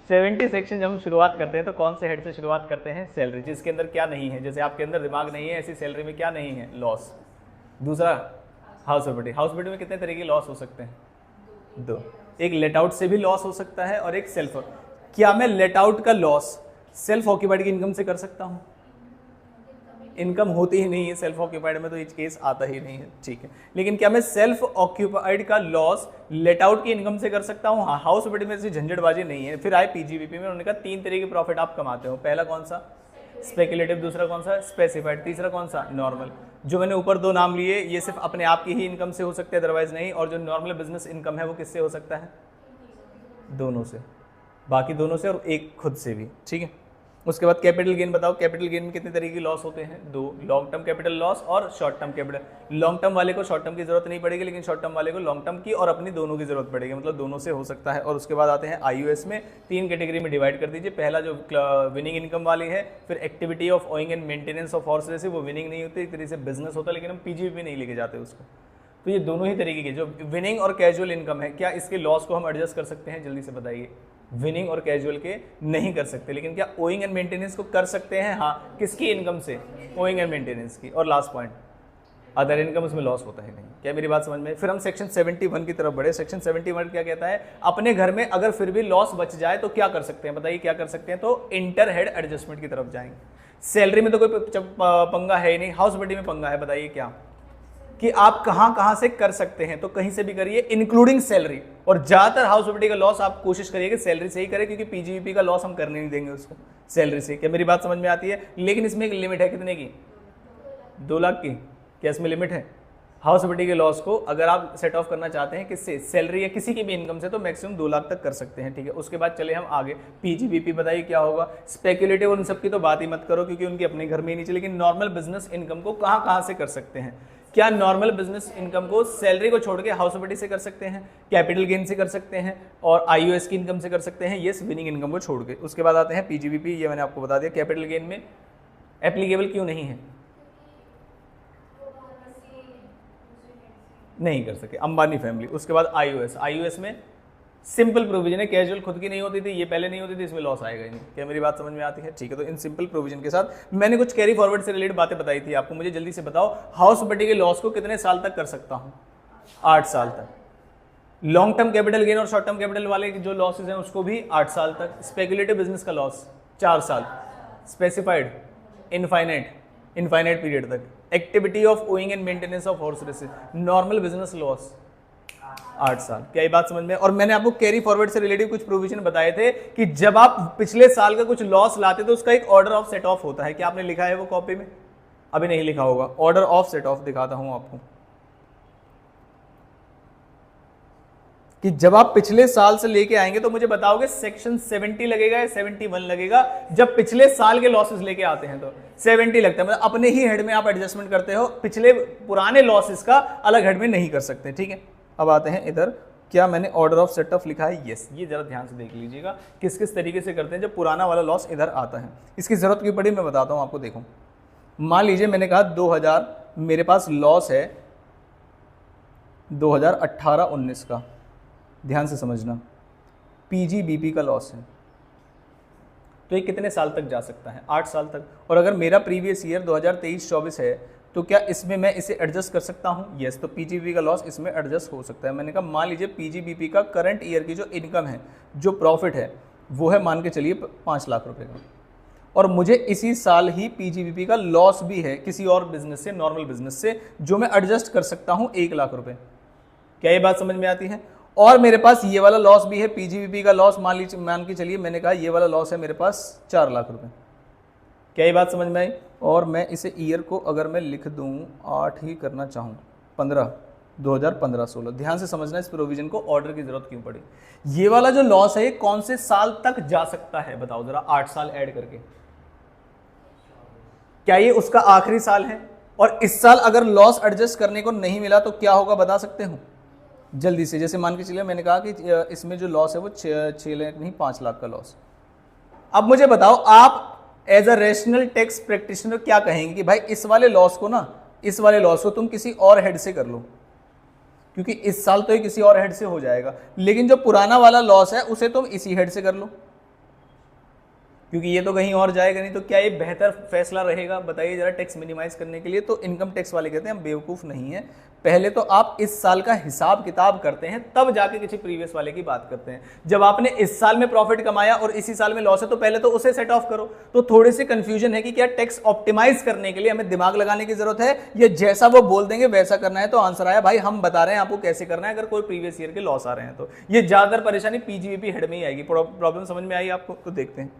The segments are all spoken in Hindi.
70 सेक्शन जब हम शुरुआत करते हैं तो कौन से हेड से शुरुआत करते हैं? सैलरी, जिसके अंदर क्या नहीं है, जैसे आपके अंदर दिमाग नहीं है ऐसी सैलरी में क्या नहीं है? लॉस। दूसरा हाउस प्रॉपर्टी। हाउस प्रॉपर्टी में कितने तरीके के लॉस हो सकते हैं? दो। एक लेट आउट से भी लॉस हो सकता है और एक सेल्फ। क्या मैं लेट आउट का लॉस सेल्फ ऑक्यूपाइड की इनकम से कर सकता हूं? इनकम होती ही नहीं है सेल्फ ऑक्यूपाइड में, तो ये केस आता ही नहीं है, ठीक है। लेकिन क्या मैं सेल्फ ऑक्यूपाइड का लॉस लेट आउट की इनकम से कर सकता हूं? हाँ। हाउस प्रॉपर्टी में ऐसी झंझटबाजी नहीं है। फिर आए पीजीबीपी में, उन्होंने कहा 3 तरीके के प्रॉफिट आप कमाते हो। पहला कौन सा? स्पेकुलेटिव। दूसरा कौन सा? स्पेसिफाइड। तीसरा कौन सा? नॉर्मल। जो मैंने ऊपर 2 नाम लिए ये सिर्फ अपने आप की ही इनकम से हो सकते हैं, अदरवाइज नहीं। और जो नॉर्मल बिजनेस इनकम है वो किससे हो सकता है? दोनों से। बाकी दोनों से और एक खुद से भी, ठीक है। उसके बाद कैपिटल गेन बताओ। कैपिटल गेन में कितने तरीके के लॉस होते हैं? 2। लॉन्ग टर्म कैपिटल लॉस और short term capital. Long term वाले को शॉर्ट टर्म की जरूरत नहीं पड़ेगी, लेकिन शॉर्ट टर्म वाले को लॉन्ग टर्म की और अपनी दोनों की जरूरत पड़ेगी, मतलब दोनों से हो सकता है। और उसके बाद आते हैं आईयूएस में। 3 कैटेगरी में डिवाइड कर दीजिए। पहला जो विनिंग इनकम वाली है, फिर activity of owning and maintenance of horse race, वो विनिंग नहीं होती, एक तरीके से बिजनेस होता है, लेकिन हम पीजीबीपी नहीं लेके जाते उसको। तो ये दोनों ही तरीके की जो विनिंग और कैजुअल इनकम है, क्या इसके लॉस को हम एडजस्ट कर सकते हैं? जल्दी से बताइए। विनिंग और कैजुअल के नहीं कर सकते, लेकिन क्या ओइंग एंड मेंटेनेंस को कर सकते हैं? हाँ। किसकी इनकम से? ओइंग एंड मेंटेनेंस की। और लास्ट पॉइंट अदर इनकम, उसमें लॉस होता ही नहीं। क्या मेरी बात समझ में? फिर हम सेक्शन 71 की तरफ बढ़े। सेक्शन 71 क्या कहता है? अपने घर में अगर फिर भी लॉस बच जाए तो क्या कर सकते हैं? बताइए क्या कर सकते हैं? तो इंटर हेड एडजस्टमेंट की तरफ जाएंगे। सैलरी में तो कोई पंगा है ही नहीं, हाउस प्रॉपर्टी में पंगा है। बताइए क्या कि आप कहां से कर सकते हैं? तो कहीं से भी करिए, इंक्लूडिंग सैलरी। और ज्यादातर हाउस प्रॉपर्टी का लॉस आप कोशिश करिए कि सैलरी से ही करें, क्योंकि पीजीबीपी का लॉस हम करने नहीं देंगे उसको सैलरी से। क्या मेरी बात समझ में आती है? लेकिन इसमें एक लिमिट है, कितने की? 2 लाख की। क्या इसमें लिमिट है? हाउस प्रॉपर्टी के लॉस को अगर आप सेट ऑफ करना चाहते हैं किससे? सैलरी या किसी की भी इनकम से, तो मैक्सिमम 2 लाख तक कर सकते हैं, ठीक है। उसके बाद चले हम आगे। पीजीबीपी बताइए क्या होगा? स्पेकुलेटिव और उन सब की तो बात ही मत करो, क्योंकि उनके अपने घर में ही नहीं चले। लेकिन नॉर्मल बिजनेस इनकम को कहां से कर सकते हैं? क्या नॉर्मल बिजनेस इनकम को सैलरी को छोड़ के हाउस प्रॉपर्टी से कर सकते हैं, कैपिटल गेन से कर सकते हैं, और आईयूएस की इनकम से कर सकते हैं, यस, विनिंग इनकम को छोड़ के। उसके बाद आते हैं पीजीबीपी, ये मैंने आपको बता दिया कैपिटल गेन में एप्लीकेबल क्यों नहीं है? नहीं कर सके, अंबानी फैमिली। उसके बाद आईयूएस। आईयूएस में सिंपल प्रोविजन है, कैजुअल खुद की नहीं होती थी, ये पहले नहीं होती थी, इसमें लॉस आएगा ही नहीं। क्या मेरी बात समझ में आती है? ठीक है। तो इन सिंपल प्रोविजन के साथ मैंने कुछ कैरी फॉरवर्ड से रिलेटेड बातें बताई थी आपको। मुझे जल्दी से बताओ, हाउस प्रॉपर्टी के लॉस को कितने साल तक कर सकता हूं? 8 साल तक। लॉन्ग टर्म कैपिटल गेन और शॉर्ट टर्म कैपिटल वाले जो लॉसेज हैं उसको भी 8 साल तक। स्पेकुलेटिव बिजनेस का लॉस 4 साल। स्पेसिफाइड इनफाइनाइट पीरियड तक। Activity of owning and maintenance of horse races, normal business loss 8 साल। क्या ये बात समझ में? और मैंने आपको कैरी फॉरवर्ड से रिलेटेड कुछ प्रोविजन बताए थे कि जब आप पिछले साल का कुछ लॉस लाते तो उसका एक ऑर्डर ऑफ सेट ऑफ होता है। क्या आपने लिखा है वो कॉपी में? अभी नहीं लिखा होगा। ऑर्डर ऑफ सेट ऑफ दिखाता हूं आपको कि जब आप पिछले साल से लेके आएंगे तो मुझे बताओगे सेक्शन 70 लगेगा या 71 लगेगा? जब पिछले साल के लॉसेस लेके आते हैं तो 70 लगता है, मतलब अपने ही हेड में आप एडजस्टमेंट करते हो, पिछले पुराने लॉसेस का अलग हेड में नहीं कर सकते, ठीक है। अब आते हैं इधर, क्या मैंने ऑर्डर ऑफ सेट ऑफ लिखा है? यस। ये जरा ध्यान से देख लीजिएगा किस किस तरीके से करते हैं जब पुराना वाला लॉस इधर आता है। इसकी जरूरत क्यों पड़ी मैं बताता हूं आपको। देखो, मान लीजिए मैंने कहा 2000 मेरे पास लॉस है 2018-19 का, ध्यान से समझना, पीजीबीपी का लॉस है, तो ये कितने साल तक जा सकता है? 8 साल तक। और अगर मेरा प्रीवियस ईयर 2023-24 है तो क्या इसमें मैं इसे एडजस्ट कर सकता हूं? यस। तो पीजीबीपी का लॉस इसमें एडजस्ट हो सकता है। मैंने कहा मान लीजिए पीजीबीपी का करंट ईयर की जो इनकम है, जो प्रॉफिट है, वो है मान के चलिए 5 लाख रुपए का, और मुझे इसी साल ही पीजीबीपी का लॉस भी है किसी और बिजनेस से, नॉर्मल बिजनेस से, जो मैं एडजस्ट कर सकता हूं 1 लाख रुपए। क्या ये बात समझ में आती है? और मेरे पास ये वाला लॉस भी है, पीजीबीपी का लॉस मान के चलिए मैंने कहा ये वाला लॉस है मेरे पास 4 लाख रुपए। क्या ये बात समझ में आई? और मैं इसे ईयर को अगर मैं लिख दूं 8 ही करना चाहूँ, 2015-16, ध्यान से समझना इस प्रोविजन को, ऑर्डर की जरूरत क्यों पड़ी। ये वाला जो लॉस है ये कौन से साल तक जा सकता है बताओ जरा, 8 साल ऐड करके। क्या ये उसका आखिरी साल है? और इस साल अगर लॉस एडजस्ट करने को नहीं मिला तो क्या होगा बता सकते हो जल्दी से? जैसे मान के चलिए मैंने कहा कि इसमें जो लॉस है वो 6 लाख नहीं 5 लाख का लॉस। अब मुझे बताओ, आप as a rational tax practitioner क्या कहेंगे कि भाई इस वाले लॉस को तुम किसी और हेड से कर लो, क्योंकि इस साल तो ये किसी और हेड से हो जाएगा, लेकिन जो पुराना वाला लॉस है उसे तुम इसी हेड से कर लो। क्योंकि ये तो कहीं और जाएगा नहीं। तो क्या ये बेहतर फैसला रहेगा बताइए जरा टैक्स मिनिमाइज करने के लिए? तो इनकम टैक्स वाले कहते हैं हम बेवकूफ़ नहीं है, पहले तो आप इस साल का हिसाब किताब करते हैं तब जाके किसी प्रीवियस वाले की बात करते हैं। जब आपने इस साल में प्रॉफिट कमाया और इसी साल में लॉस है तो पहले तो उसे सेट ऑफ करो। तो थोड़ी सी कंफ्यूजन है कि क्या टैक्स ऑप्टिमाइज करने के लिए हमें दिमाग लगाने की जरूरत है या जैसा वो बोल देंगे वैसा करना है? तो आंसर आया भाई हम बता रहे हैं आपको कैसे करना है अगर कोई प्रीवियस ईयर के लॉस आ रहे हैं तो। ये ज्यादातर परेशानी पीजीबीपी हेड में ही आएगी। प्रॉब्लम समझ में आई आपको? तो देखते हैं।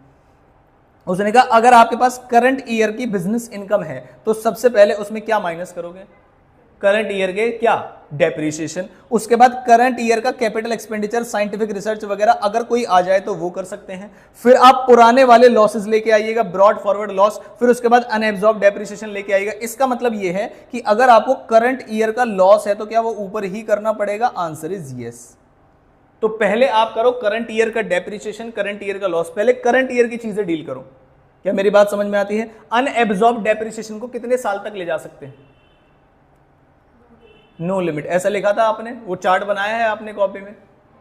उसने कहा अगर आपके पास करंट ईयर की बिजनेस इनकम है तो सबसे पहले उसमें क्या माइनस करोगे? करंट ईयर के क्या? डेप्रिसिएशन। उसके बाद करंट ईयर का कैपिटल एक्सपेंडिचर, साइंटिफिक रिसर्च वगैरह अगर कोई आ जाए तो वो कर सकते हैं। फिर आप पुराने वाले लॉसेस लेके आइएगा, ब्रॉड फॉरवर्ड लॉस। फिर उसके बाद अनएब्सॉर्ब डेप्रिसिएशन लेके आइएगा। इसका मतलब ये है कि अगर आपको करंट ईयर का लॉस है तो क्या वो ऊपर ही करना पड़ेगा? Answer is yes. तो पहले आप करो करंट ईयर का डेप्रिसिएशन, करंट ईयर का लॉस, पहले करंट ईयर की चीजें डील करो। क्या मेरी बात समझ में आती है? अनएब्सॉर्ब डेप्रिसिएशन को कितने साल तक ले जा सकते हैं? No limit. ऐसा लिखा था आपने, वो चार्ट बनाया है आपने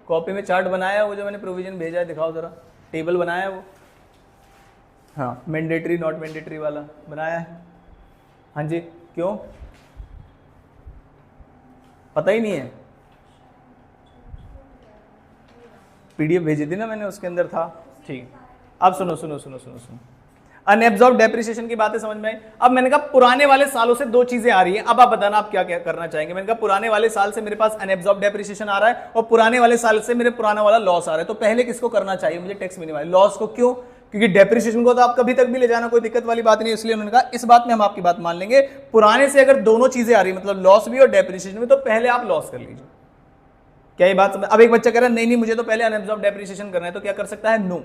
कॉपी में चार्ट बनाया है, वो जो मैंने प्रोविजन भेजा है, दिखाओ जरा, टेबल बनाया है वो। हाँ, मैंडेटरी नॉट मैंडेटरी वाला बनाया है। हाँ जी, क्यों पता ही नहीं है? पीडीएफ भेजी थी ना मैंने, उसके अंदर था। ठीक, अब सुनो सुनो सुनो सुनो सुनो, अनएब्सॉर्ब डेप्रिसिएशन की बातें समझ में आई। अब मैंने कहा पुराने वाले सालों से दो चीजें आ रही हैं, अब आप बताना आप क्या क्या करना चाहेंगे। मैंने कहा पुराने वाले साल से मेरे पास अनएब्सॉर्ब डेप्रिसिएशन आ रहा है और पुराने वाले साल से मेरे पुराना वाला लॉस आ रहा है। तो पहले किसको करना चाहिए मुझे? Tax minimise. लॉस को क्यों? क्योंकि डेप्रिसिएशन को तो आप कभी तक भी ले जाना, कोई दिक्कत वाली बात नहीं। इसलिए उन्होंने कहा इस बात में हम आपकी बात मान लेंगे, पुराने से अगर दोनों चीजें आ रही मतलब लॉस भी और डेप्रिसिएशन भी, तो पहले आप लॉस कर लीजिए। क्या ये बात समझ? अब एक बच्चा कह रहा है नहीं मुझे तो पहले अनएब्सॉर्ब डेप्रिसिएशन करना है, तो क्या कर सकता है? नो,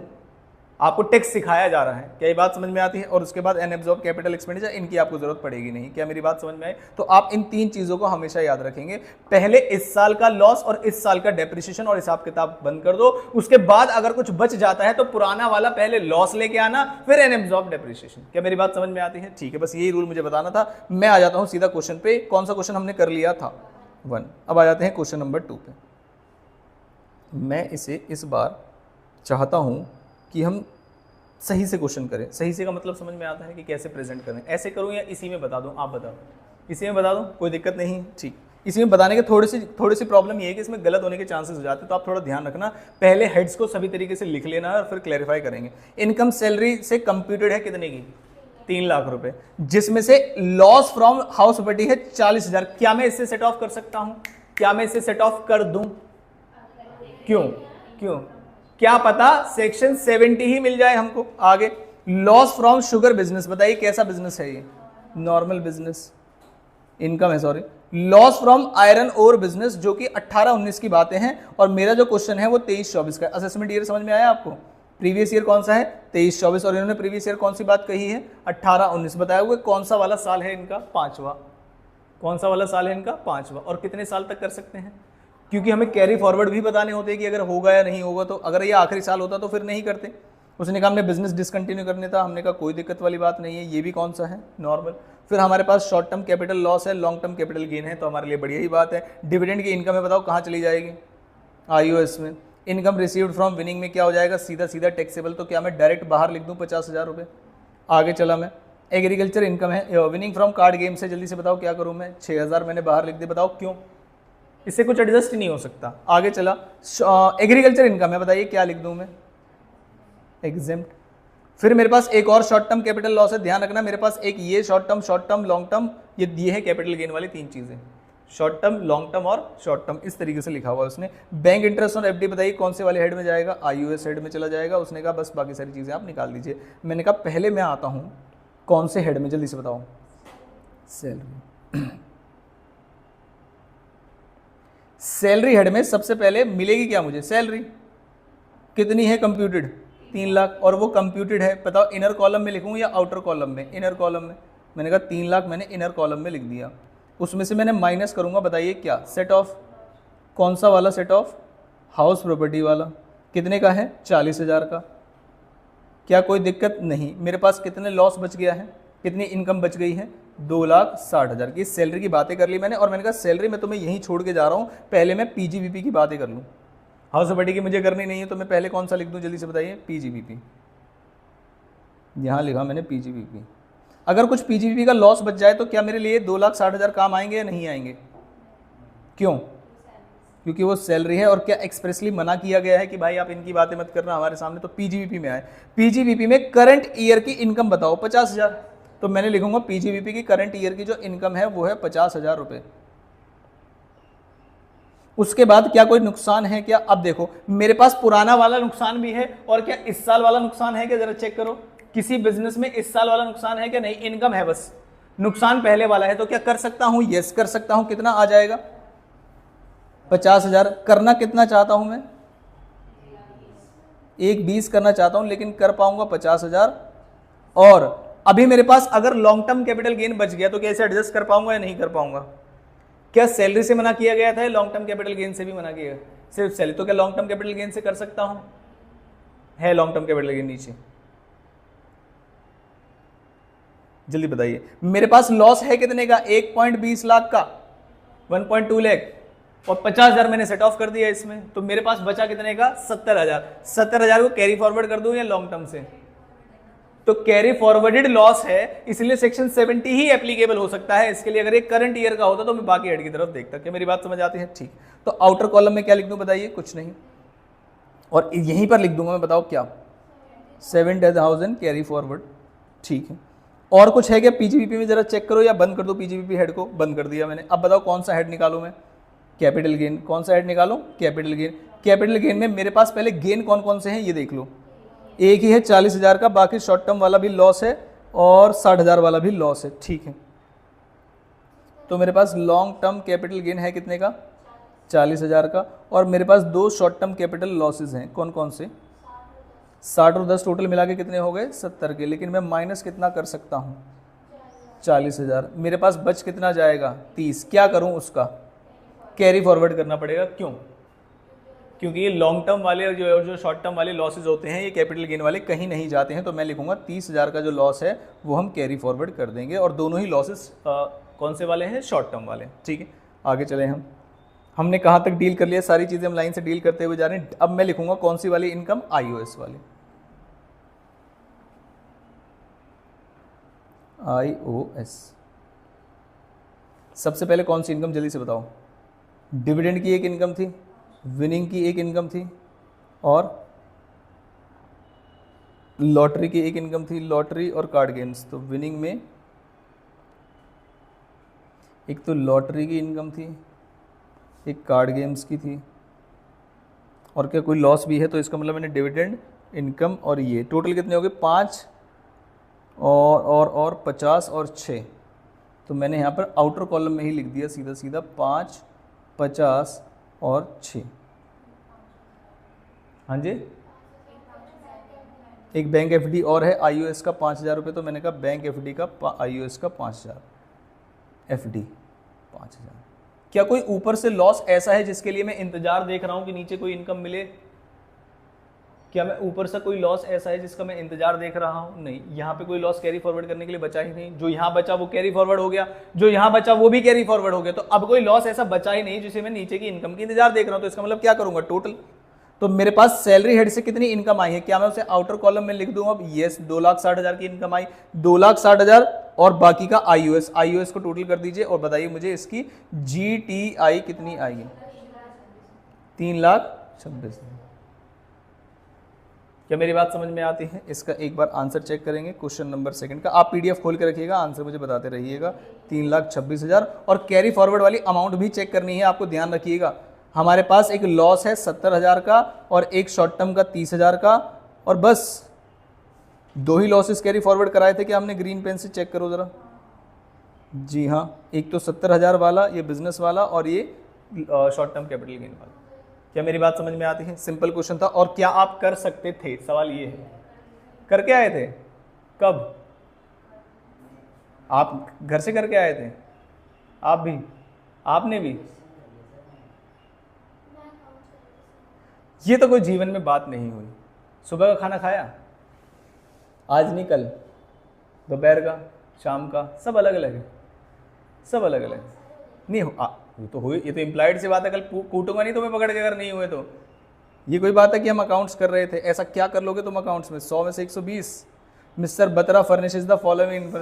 आपको टैक्स सिखाया जा रहा है। क्या ये बात समझ में आती है? और उसके बाद अनएब्सॉर्ब कैपिटल एक्सपेंडिचर, इनकी आपको जरूरत पड़ेगी नहीं। क्या मेरी बात समझ में आई? तो आप इन तीन चीजों को हमेशा याद रखेंगे, पहले इस साल का लॉस और इस साल का डेप्रिसिएशन और हिसाब किताब बंद कर दो। उसके बाद अगर कुछ बच जाता है तो पुराना वाला पहले लॉस लेके आना, फिर अनएब्सॉर्ब डेप्रिसिएशन। क्या मेरी बात समझ में आती है? ठीक है, बस यही रूल मुझे बताना था। मैं आ जाता हूं सीधा क्वेश्चन पे। कौन सा क्वेश्चन हमने कर लिया था? 1। अब आ जाते हैं क्वेश्चन नंबर 2 पे। मैं इसे इस बार चाहता हूं कि हम सही से क्वेश्चन करें। सही से का मतलब समझ में आता है कि कैसे प्रेजेंट करें। ऐसे करूं या इसी में बता दूं? आप बताओ। इसी में बता दूं? कोई दिक्कत नहीं? ठीक, इसी में बताने के थोड़ी सी प्रॉब्लम ये है कि इसमें गलत होने के चांसेस हो जाते हैं, तो आप थोड़ा ध्यान रखना। पहले हेड्स को सभी तरीके से लिख लेना और फिर क्लैरिफाई करेंगे। इनकम सैलरी से कंप्यूटेड है कितने की? 3 लाख रुपए, जिसमें से लॉस फ्रॉम हाउस प्रॉपर्टी है 40,000। क्या मैं इससे सेट ऑफ कर सकता हूं? क्या मैं इससे सेट ऑफ कर दूं? क्यों? क्या पता सेक्शन 70 ही मिल जाए हमको। आगे लॉस फ्रॉम शुगर बिजनेस, बताइए कैसा बिजनेस है ये? नॉर्मल बिजनेस इनकम है, sorry. Loss from iron ore business, जो कि 18-19 की बातें हैं, और मेरा जो क्वेश्चन है वो 23-24 का। असेसमेंट ईयर समझ में आया आपको? प्रीवियस ईयर कौन सा है? 23-24, और इन्होंने प्रीवियस ईयर कौन सी बात कही है? 18-19 बताया हुआ। कौन सा वाला साल है इनका? 5वां। कौन सा वाला साल है इनका? 5वां। और कितने साल तक कर सकते हैं? क्योंकि हमें कैरी फॉरवर्ड भी बताने होते हैं कि अगर होगा या नहीं होगा। तो अगर ये आखिरी साल होता तो फिर नहीं करते। उसने कहा हमने बिजनेस डिसकंटिन्यू करने था, हमने कहा कोई दिक्कत वाली बात नहीं है। ये भी कौन सा है? नॉर्मल। फिर हमारे पास शॉर्ट टर्म कैपिटल लॉस है, लॉन्ग टर्म कैपिटल गेन है, तो हमारे लिए बढ़िया ही बात है। डिविडेंड की इनकम है, बताओ कहाँ चली जाएगी? IOS में। इनकम रिसीव्ड फ्रॉम विनिंग में क्या हो जाएगा? सीधा टैक्सेबल। तो क्या मैं डायरेक्ट बाहर लिख दूँ 50,000 रुपये? आगे चला मैं, एग्रीकल्चर इनकम है, विनिंग फ्रॉम कार्ड गेम से, जल्दी से बताओ क्या करूँ मैं? 6,000 मैंने बाहर लिख दिया, बताओ क्यों? इससे कुछ एडजस्ट ही नहीं हो सकता। आगे चला, एग्रीकल्चर इनकम है, बताइए क्या लिख दूं मैं? एग्जेम्प्ट। फिर मेरे पास एक और शॉर्ट टर्म कैपिटल लॉस है, ध्यान रखना। मेरे पास एक ये शॉर्ट टर्म लॉन्ग टर्म, ये दिए है कैपिटल गेन वाली 3 चीजें। शॉर्ट टर्म, लॉन्ग टर्म और शॉर्ट टर्म, इस तरीके से लिखा हुआ है उसने। बैंक इंटरेस्ट और FD बताइए कौन से वाले हेड में जाएगा? IOS हेड में चला जाएगा। उसने कहा बस बाकी सारी चीजें आप निकाल दीजिए। मैंने कहा पहले मैं आता हूं कौन से हेड में, जल्दी से बताओ? सैलरी। सैलरी हेड में सबसे पहले मिलेगी क्या मुझे? सैलरी। कितनी है कंप्यूटेड? 3 लाख। और वो कंप्यूटेड है, बताओ इनर कॉलम में लिखूं या आउटर कॉलम में? इनर कॉलम में। मैंने कहा 3 लाख मैंने इनर कॉलम में लिख दिया। उसमें से मैंने माइनस करूंगा, बताइए क्या? Set of. कौन सा वाला सेट ऑफ? हाउस प्रॉपर्टी वाला। कितने का है? 40,000 का। क्या कोई दिक्कत नहीं? मेरे पास कितने लॉस बच गया है? कितनी इनकम बच गई है? 2,60,000 की सैलरी की बातें कर ली मैंने। और मैंने कहा सैलरी मैं तुम्हें यहीं छोड़ के जा रहा हूं, पहले मैं PGBP की बातें कर लूं। हाउस प्रॉपर्टी की मुझे करनी नहीं है, तो मैं पहले कौन सा लिख दूं? जल्दी से बताइए। PGBP। यहाँ लिखा मैंने पीजीबीपी। अगर कुछ पीजीबीपी का लॉस बच जाए तो क्या मेरे लिए 2,60,000 काम आएंगे या नहीं आएंगे? क्यों? क्योंकि वो सैलरी है। और क्या एक्सप्रेसली मना किया गया है कि भाई आप इनकी बातें मत करना हमारे सामने? तो पीजीबीपी में आए, पीजीबीपी में करंट ईयर की इनकम बताओ 50,000, तो मैंने लिखूंगा पीजीबीपी की करंट ईयर की जो इनकम है वो है 50,000 रुपये। उसके बाद क्या कोई नुकसान है क्या? अब देखो मेरे पास पुराना वाला नुकसान भी है और क्या इस साल वाला नुकसान है क्या? जरा चेक करो, किसी बिजनेस में इस साल वाला नुकसान है क्या? नहीं, इनकम है बस, नुकसान पहले वाला है। तो क्या कर सकता हूं? यस कर सकता हूं। कितना आ जाएगा? 50,000। करना कितना चाहता हूं मैं? 1,20 करना चाहता हूं, लेकिन कर पाऊंगा 50,000। और अभी मेरे पास अगर लॉन्ग टर्म कैपिटल गेन बच गया तो क्या इसे एडजस्ट कर पाऊंगा या नहीं कर पाऊंगा? क्या सैलरी से मना किया गया था? लॉन्ग टर्म कैपिटल गेन से भी मना किया? सिर्फ सैलरी। तो क्या लॉन्ग टर्म कैपिटल गेन से कर सकता हूं? है लॉन्ग टर्म कैपिटल गेन नीचे, जल्दी बताइए। मेरे पास लॉस है कितने का? 1.20 लाख का, 1.2 लाख, और 50,000 मैंने सेट ऑफ कर दिया इसमें। तो मेरे पास बचा कितने का? 70,000। 70,000 को कैरी फॉरवर्ड कर दूं या लॉन्ग टर्म से? तो कैरी फॉरवर्डेड लॉस है, इसलिए सेक्शन 70 ही एप्लीकेबल हो सकता है इसके लिए। अगर एक करंट ईयर का होता तो मैं बाकी हेड की तरफ देखता। क्या मेरी बात समझ आती है? ठीक। तो आउटर कॉलम में क्या लिख दूं बताइए? कुछ नहीं, और यहीं पर लिख दूंगा मैं, बताओ क्या? 70,000 कैरी फॉरवर्ड। ठीक है। और कुछ है क्या पीजीबीपी में? जरा चेक करो, या बंद कर दो पीजीबीपी हेड को। बंद कर दिया मैंने। अब बताओ कौन सा हेड निकालूं मैं? Capital gain. कौन सा हेड निकालूं? Capital gain. कैपिटल गेन में मेरे पास पहले गेन कौन कौन से हैं ये देख लो। एक ही है 40,000 का, बाकी शॉर्ट टर्म वाला भी लॉस है और 60,000 वाला भी लॉस है। ठीक है, तो मेरे पास लॉन्ग टर्म कैपिटल गेन है कितने का? 40,000 का। और मेरे पास दो शॉर्ट टर्म कैपिटल लॉसेज हैं। कौन कौन से? 60 और 10 टोटल मिला के कितने हो गए? 70 के। लेकिन मैं माइनस कितना कर सकता हूँ? 40,000। मेरे पास बच कितना जाएगा? 30। क्या करूँ उसका? कैरी फॉरवर्ड करना पड़ेगा। क्यों? क्योंकि ये लॉन्ग टर्म वाले जो शॉर्ट टर्म वाले लॉसेज होते हैं ये कैपिटल गेन वाले कहीं नहीं जाते हैं। तो मैं लिखूंगा 30,000 का जो लॉस है वो हम कैरी फॉरवर्ड कर देंगे। और दोनों ही लॉसेस कौन से वाले हैं? शॉर्ट टर्म वाले। ठीक है, आगे चले हम। हमने कहाँ तक डील कर लिया? सारी चीज़ें हम लाइन से डील करते हुए जा रहे हैं। अब मैं लिखूंगा कौन सी वाली इनकम? IOS वाली। IOS। सबसे पहले कौन सी इनकम जल्दी से बताओ? डिविडेंड की एक इनकम थी, विनिंग की एक इनकम थी, और लॉटरी की एक इनकम थी, लॉटरी और कार्ड गेम्स। तो विनिंग में एक तो लॉटरी की इनकम थी, एक कार्ड गेम्स की थी, और क्या कोई लॉस भी है? तो इसका मतलब मैंने डिविडेंड, इनकम और ये टोटल कितने हो गए? 5 और 50 और 6। तो मैंने यहाँ पर आउटर कॉलम में ही लिख दिया सीधा सीधा 5, 50 और 6। हाँ जी, एक बैंक FD और है IOS का 5,000 रुपये। तो मैंने कहा बैंक FD का IOS का 5,000 FD 5,000। क्या कोई ऊपर से लॉस ऐसा है जिसके लिए मैं इंतजार देख रहा हूं कि नीचे कोई इनकम मिले? क्या मैं ऊपर से कोई लॉस ऐसा है जिसका मैं इंतजार देख रहा हूं? नहीं, यहाँ पे कोई लॉस कैरी फॉरवर्ड करने के लिए बचा ही नहीं। जो यहाँ बचा वो कैरी फॉरवर्ड हो गया, जो यहाँ बचा वो भी कैरी फॉरवर्ड हो गया। तो अब कोई लॉस ऐसा बचा ही नहीं जिसे मैं नीचे की इनकम की इंतजार देख रहा हूं। तो इसका मतलब क्या करूंगा? टोटल। तो मेरे पास सैलरी हेड से कितनी इनकम आई है? क्या मैं उसे आउटर कॉलम में लिख दूंगा? यस, 2,60,000 की इनकम आई, 2,60,000 और बाकी का IOS को टोटल कर दीजिए और बताइए मुझे इसकी GTI कितनी आई है? 3,26,000। क्या मेरी बात समझ में आती है? इसका एक बार आंसर चेक करेंगे क्वेश्चन नंबर 2 का। आप PDF खोल के रखिएगा, आंसर मुझे बताते रहिएगा। 3,26,000। और कैरी फॉरवर्ड वाली अमाउंट भी चेक करनी है आपको, ध्यान रखिएगा। हमारे पास एक लॉस है 70,000 का और एक शॉर्ट टर्म का 30,000 का, और बस दो ही लॉसेस कैरी फॉरवर्ड कराए थे। कि हमने ग्रीन पेन से चेक करो जरा। जी हाँ, एक तो 70,000 वाला ये बिजनेस वाला, और ये शॉर्ट टर्म कैपिटल गेन वाला। क्या मेरी बात समझ में आती है? सिंपल क्वेश्चन था। और क्या आप कर सकते थे? सवाल ये है, करके आए थे? कब? आप घर से करके आए थे? आप भी? आपने भी? ये तो कोई जीवन में बात नहीं हुई। सुबह का खाना खाया? आज नहीं कल? दोपहर का, शाम का, सब अलग अलग है, सब अलग अलग नहीं हो। ये तो हुई, ये तो इम्प्लाइड सी बात है। कल कूटूंगा नहीं तुम्हें पकड़ के अगर नहीं हुए तो। ये कोई बात है कि हम अकाउंट्स कर रहे थे? ऐसा क्या कर लोगे तुम अकाउंट्स में? 100 में से 120। Mister Batra furnishes the following.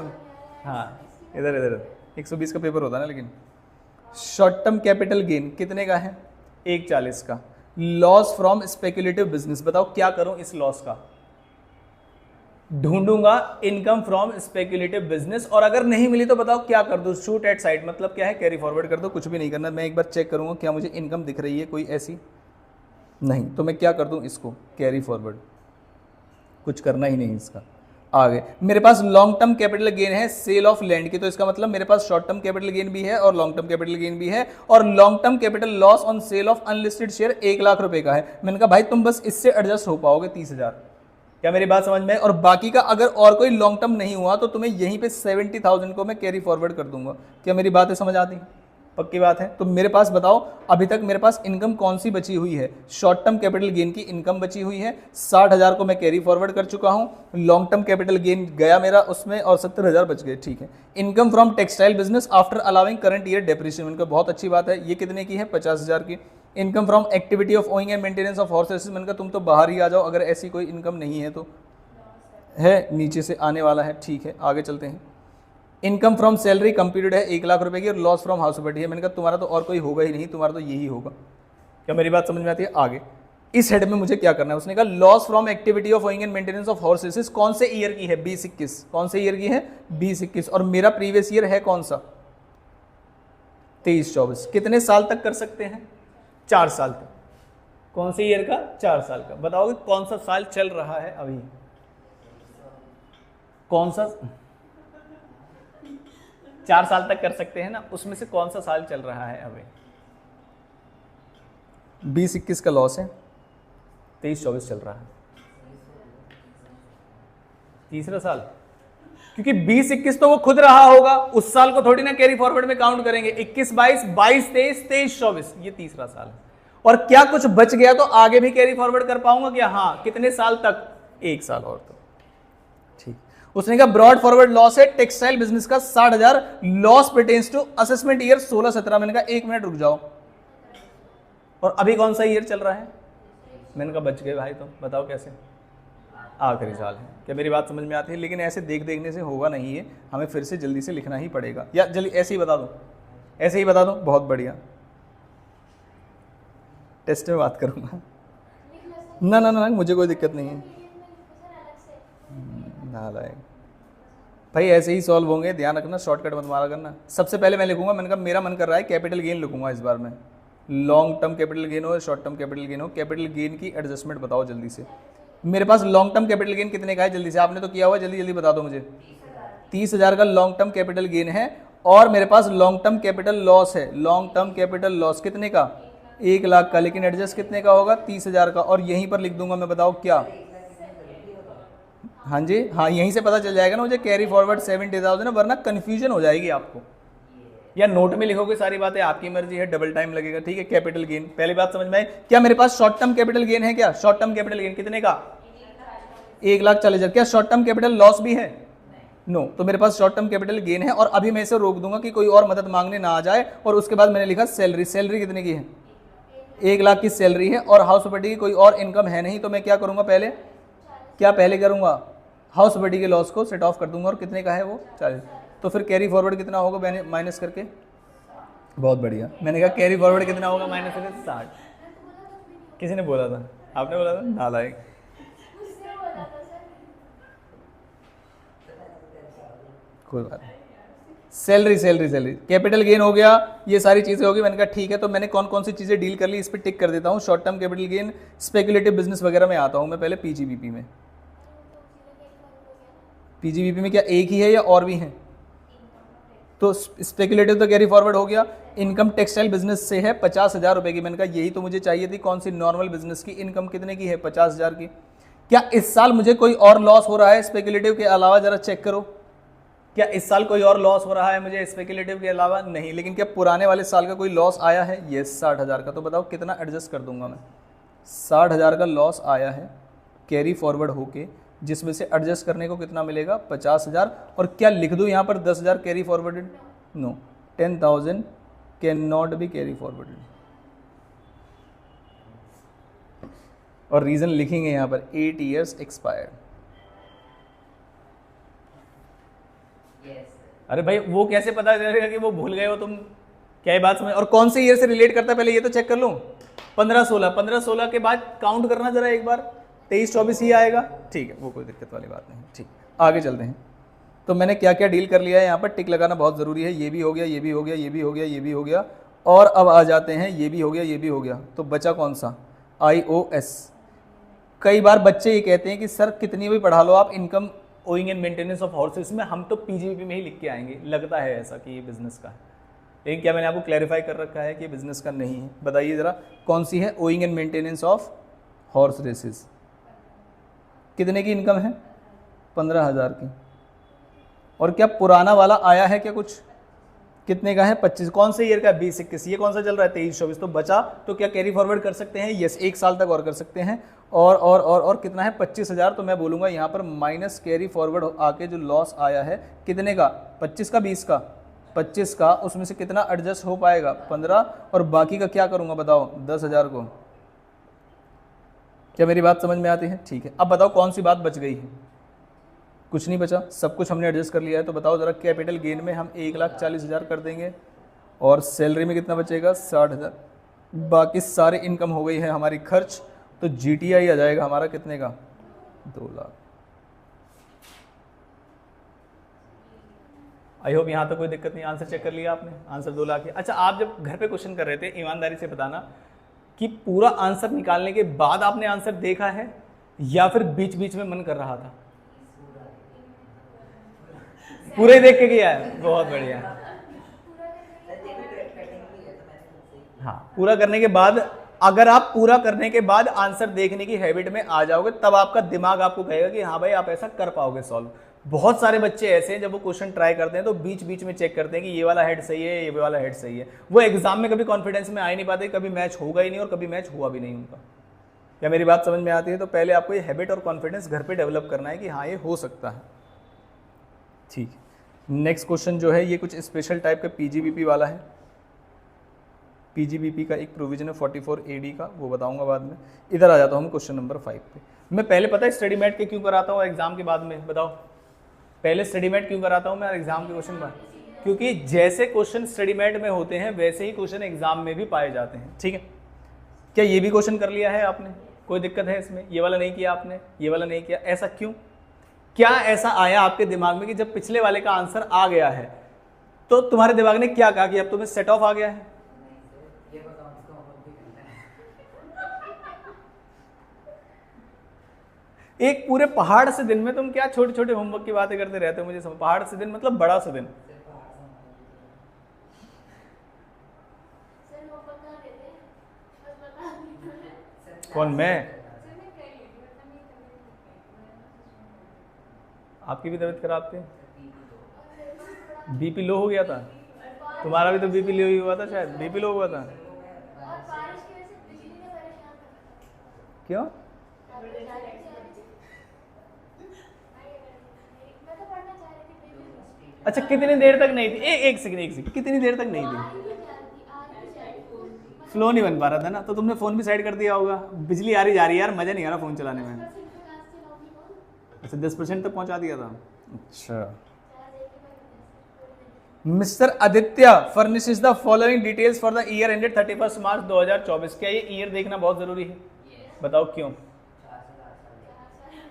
हाँ इधर इधर 120 का पेपर होता है ना। लेकिन शॉर्ट टर्म कैपिटल गेन कितने का है? 140 का। लॉस फ्रॉम स्पेक्युलेटिव बिजनेस, बताओ क्या करूं इस लॉस का? ढूंढूंगा इनकम फ्रॉम स्पेक्युलेटिव बिजनेस, और अगर नहीं मिली तो बताओ क्या कर दूं? शूट एट साइड, मतलब क्या है? कैरी फॉरवर्ड कर दो, कुछ भी नहीं करना। मैं एक बार चेक करूंगा क्या मुझे इनकम दिख रही है कोई ऐसी, नहीं तो मैं क्या कर दूं? इसको कैरी फॉरवर्ड, कुछ करना ही नहीं इसका। आगे मेरे पास लॉन्ग टर्म कैपिटल गेन है सेल ऑफ लैंड की, तो इसका मतलब मेरे पास शॉर्ट टर्म कैपिटल गेन भी है और लॉन्ग टर्म कैपिटल गेन भी है। और long term capital loss on sale of unlisted share 1 lakh रुपए का है। मैंने कहा भाई तुम बस इससे एडजस्ट हो पाओगे 30,000। क्या मेरी बात समझ में? और बाकी का अगर और कोई लॉन्ग टर्म नहीं हुआ तो तुम्हें यहीं पे 70,000 को मैं कैरी फॉरवर्ड कर दूंगा। क्या मेरी बातें समझ आती? पक्की बात है। तो मेरे पास बताओ अभी तक मेरे पास इनकम कौन सी बची हुई है? शॉर्ट टर्म कैपिटल गेन की इनकम बची हुई है, 60,000 को मैं कैरी फॉरवर्ड कर चुका हूं। लॉन्ग टर्म कैपिटल गेन गया मेरा उसमें, और 70,000 बच गए। ठीक है। Income from textile business after allowing current year depreciation, इनका बहुत अच्छी बात है। ये कितने की है? 50,000 की। Income from activity of owning and maintenance of horses, मैंने कहा तुम तो बाहर ही आ जाओ अगर ऐसी कोई इनकम नहीं है तो। है, नीचे से आने वाला है। ठीक है, आगे चलते हैं। इनकम फ्रॉम सैलरी कंप्यूटेड है 1 लाख रुपए की, और लॉस फ्रॉम हाउस प्रॉपर्टी है। मैंने कहा तुम्हारा तो और कोई होगा ही नहीं, तुम्हारा तो यही होगा। क्या मेरी बात समझ में आती है? आगे इस हेड में मुझे क्या करना है? उसने कहा loss from activity of owning and maintenance of horses कौन से ईयर की है? 2021। कौन से ईयर की है? 2021। और मेरा प्रीवियस ईयर है कौन सा? 23-24। कितने साल तक कर सकते हैं? 4 साल तक। कौन से ईयर का? 4 साल का। बताओगे कौन सा साल चल रहा है अभी? कौन सा? 4 साल तक कर सकते हैं ना, उसमें से कौन सा साल चल रहा है अभी? 20-21 का लॉस है, 23-24 चल रहा है। तीसरा साल, क्योंकि 20-21 तो वो खुद रहा होगा, उस साल को थोड़ी ना कैरी फॉरवर्ड में काउंट करेंगे। 21-22, 22-23, 23-24, ये तीसरा साल है। और क्या कुछ बच गया तो आगे भी कैरी फॉरवर्ड कर पाऊंगा क्या? हाँ। कितने साल तक? 1 साल और। तो ठीक। उसने कहा ब्रॉड फॉरवर्ड लॉस है टेक्सटाइल बिजनेस का 60,000, loss pertains to assessment year 16-17। मैंने कहा 1 मिनट रुक जाओ, और अभी कौन सा ईयर चल रहा है? मैंने कहा बच गए भाई, तो बताओ कैसे? आखिरी साल है। क्या मेरी बात समझ में आती है? लेकिन ऐसे देखने से होगा नहीं है, हमें फिर से जल्दी से लिखना ही पड़ेगा। या जल्दी ऐसे ही बता दो, ऐसे ही बता दो, बहुत बढ़िया। टेस्ट में बात करूंगा। ना ना ना, मुझे कोई दिक्कत नहीं है। नालायक भाई, ऐसे ही सॉल्व होंगे, ध्यान रखना, शॉर्टकट मत मारा करना। सबसे पहले मैं लिखूंगा, मैंने कहा मेरा मन कर रहा है कैपिटल गेन लिखूंगा इस बार मैं। लॉन्ग टर्म कैपिटल गेन हो, शॉर्ट टर्म कैपिटल गेन हो, कैपिटल गेन की एडजस्टमेंट बताओ जल्दी से। मेरे पास लॉन्ग टर्म कैपिटल गेन कितने का है? जल्दी से, आपने तो किया हुआ, जल्दी जल्दी बता दो मुझे। 30,000 का लॉन्ग टर्म कैपिटल गेन है, और मेरे पास लॉन्ग टर्म कैपिटल लॉस है। लॉन्ग टर्म कैपिटल लॉस कितने का? 1 लाख का। लेकिन एडजस्ट कितने का होगा? 30,000 का। और यहीं पर लिख दूंगा मैं, बताओ क्या? हाँ जी, हाँ, यहीं से पता चल जाएगा ना मुझे। कैरी फॉरवर्ड 70,000 है, वरना कंफ्यूजन हो जाएगी आपको। या नोट में लिखोगे सारी बातें, आपकी मर्जी है, डबल टाइम लगेगा। ठीक है। कैपिटल गेन, पहली बात समझ में आई? क्या मेरे पास शॉर्ट टर्म कैपिटल गेन है? क्या शॉर्ट टर्म कैपिटल गेन कितने का? 1,40,000। क्या शॉर्ट टर्म कैपिटल लॉस भी है? नो। तो मेरे पास शॉर्ट टर्म कैपिटल गेन है, और अभी मैं इसे रोक दूंगा कि कोई और मदद मांगने ना आ जाए। और उसके बाद मैंने लिखा सैलरी। सैलरी कितने की है? 1 लाख की सैलरी है, और हाउस प्रॉपर्टी की कोई और इनकम है नहीं। तो मैं क्या करूंगा? पहले करूंगा हाउस प्रॉपर्टी के लॉस को सेट ऑफ कर दूंगा। और कितने का है वो? 40। तो फिर कैरी फॉरवर्ड कितना होगा मैंने माइनस करके? बहुत बढ़िया। मैंने कहा कैरी फॉरवर्ड कितना होगा माइनस करके? 60। किसी ने बोला था? आपने बोला था? नालायक। कोई बात नहीं। सैलरी कैपिटल गेन हो गया, ये सारी चीजें होगी। मैंने कहा ठीक है। तो मैंने कौन कौन सी चीजें डील कर ली, इस पर टिक कर देता हूँ। Short term capital gain, speculative business वगैरह में आता हूँ मैं पहले। पीजीबीपी में, पीजीबीपी में क्या एक ही है या और भी हैं? तो स्पेकुलेटिव तो कैरी फॉरवर्ड हो गया। इनकम टेक्सटाइल बिजनेस से है 50,000 रुपए की। मैंने कहा यही तो मुझे चाहिए थी। कौन सी? नॉर्मल बिजनेस की इनकम कितने की है? 50,000 की। क्या इस साल मुझे कोई और लॉस हो रहा है स्पेकुलेटिव के अलावा? जरा चेक करो, क्या इस साल कोई और लॉस हो रहा है मुझे स्पेकुलेटिव के अलावा? नहीं। लेकिन क्या पुराने वाले साल का कोई लॉस आया है? ये 60,000 का। तो बताओ कितना एडजस्ट कर दूंगा मैं? 60,000 का लॉस आया है कैरी फॉरवर्ड होके, जिसमें से एडजस्ट करने को कितना मिलेगा? 50,000। और क्या लिख दूं यहाँ पर 10,000 carry forwarded? No, 10,000 can not be carry forwarded. और रीजन लिखेंगे यहाँ पर 8 years एक्सपायर्ड। अरे भाई वो कैसे पता चलेगा कि वो भूल गए हो तुम? क्या ये बात समझ? और कौन से ईयर से रिलेट करता है पहले ये तो चेक कर लूँ। 15-16, 15-16 के बाद काउंट करना जरा एक बार, 23-24 ही आएगा। ठीक है, वो कोई दिक्कत वाली बात नहीं। ठीक, आगे चलते हैं। तो मैंने क्या क्या डील कर लिया है, यहाँ पर टिक लगाना बहुत ज़रूरी है। ये भी हो गया, ये भी हो गया, ये भी हो गया, ये भी हो गया, और अब आ जाते हैं ये भी हो गया, ये भी हो गया। तो बचा कौन सा? IOS। कई बार बच्चे ये कहते हैं कि सर कितनी भी पढ़ा लो आप income owing and maintenance of horses में, हम तो PGBP में ही लिख के आएंगे। लगता है ऐसा कि ये बिजनेस का है, लेकिन क्या मैंने आपको क्लैरिफाई कर रखा है कि ये बिजनेस का नहीं है? बताइए ज़रा कौन सी है? Owning and maintenance of horse races. कितने की इनकम है? 15,000 की। और क्या पुराना वाला आया है क्या कुछ? कितने का है? 25। कौन से ईयर का? 20-21। ये कौन सा चल रहा है? 23-24। तो बचा तो क्या कैरी फॉरवर्ड कर सकते हैं? यस, 1 साल तक और कर सकते हैं। और कितना है? 25,000। तो मैं बोलूँगा यहाँ पर माइनस कैरी फॉरवर्ड आके जो लॉस आया है कितने का? 25 का, 20 का? 25 का। उसमें से कितना एडजस्ट हो पाएगा? 15। और बाकी का क्या करूँगा बताओ? 10,000 को। क्या मेरी बात समझ में आती है? ठीक है, अब बताओ कौन सी बात बच गई है? कुछ नहीं बचा, सब कुछ हमने एडजस्ट कर लिया है। तो बताओ ज़रा, कैपिटल गेन में हम 1,40,000 कर देंगे, और सैलरी में कितना बचेगा? 60,000। बाकी सारी इनकम हो गई है हमारी खर्च। तो GTI आ जाएगा हमारा कितने का? 2 लाख। आई होप यहाँ तक कोई दिक्कत नहीं। आंसर चेक कर लिया आपने? आंसर 2 लाख है। अच्छा, आप जब घर पे क्वेश्चन कर रहे थे, ईमानदारी से बताना कि पूरा आंसर निकालने के बाद आपने आंसर देखा है या फिर बीच बीच में मन कर रहा था? पूरे ही देख के किया है, बहुत बढ़िया। हाँ, पूरा करने के बाद, अगर आप पूरा करने के बाद आंसर देखने की हैबिट में आ जाओगे, तब आपका दिमाग आपको कहेगा कि हाँ भाई आप ऐसा कर पाओगे सॉल्व। बहुत सारे बच्चे ऐसे हैं जब वो क्वेश्चन ट्राई करते हैं तो बीच बीच में चेक करते हैं कि ये वाला हेड सही है, ये वाला हेड सही है। वो एग्जाम में कभी कॉन्फिडेंस में आ ही नहीं पाते, कभी मैच होगा ही नहीं और कभी मैच हुआ भी नहीं उनका। क्या मेरी बात समझ में आती है? तो पहले आपको ये हैबिट और कॉन्फिडेंस घर पे डेवलप करना है कि हाँ ये हो सकता है। ठीक है, नेक्स्ट क्वेश्चन जो है ये कुछ स्पेशल टाइप का PGBP वाला है। PGBP का एक प्रोविजन है 44 AD का, वो बताऊंगा बाद में। इधर आ जाता हूँ क्वेश्चन नंबर 5 पे। मैं पहले पता है स्टडी मैट के क्यों कराता हूँ एग्जाम के बाद में? बताओ, पहले स्टडी मैट क्यों कराता हूँ मैं एग्जाम के क्वेश्चन बाद? क्योंकि जैसे क्वेश्चन स्टडी मैट में होते हैं वैसे ही क्वेश्चन एग्जाम में भी पाए जाते हैं। ठीक है, क्या ये भी क्वेश्चन कर लिया है आपने? कोई दिक्कत है इसमें? ये वाला नहीं किया आपने, ये वाला नहीं किया, ऐसा क्यों? क्या ऐसा आया आपके दिमाग में कि जब पिछले वाले का आंसर आ गया है तो तुम्हारे दिमाग ने क्या कहा कि अब तुम्हें सेट ऑफ आ गया है? एक पूरे पहाड़ से दिन में तुम क्या छोटे छोटे होमवर्क की बातें करते रहते हो? मुझे समझ, पहाड़ से दिन मतलब बड़ा से दिन। कौन? मैं? आपकी भी तबीयत खराब थी? BP लो हो गया था? तुम्हारा भी तो BP लो ही हुआ था शायद, BP लो हुआ था। क्यों? अच्छा, कितनी देर तक नहीं थी? एक सेकंड, कितनी देर तक नहीं थी? फ्लो नहीं बन पा रहा था ना, तो तुमने फोन भी साइड कर दिया होगा। बिजली आ रही जा रही है यार, मजा नहीं आ रहा फोन चलाने में। अच्छा, 10% तक पहुंचा दिया था। अच्छा, mister Aditya furnishes the following details for the year ended 31 March 2024। क्या ये ईयर देखना बहुत जरूरी है? बताओ क्यों?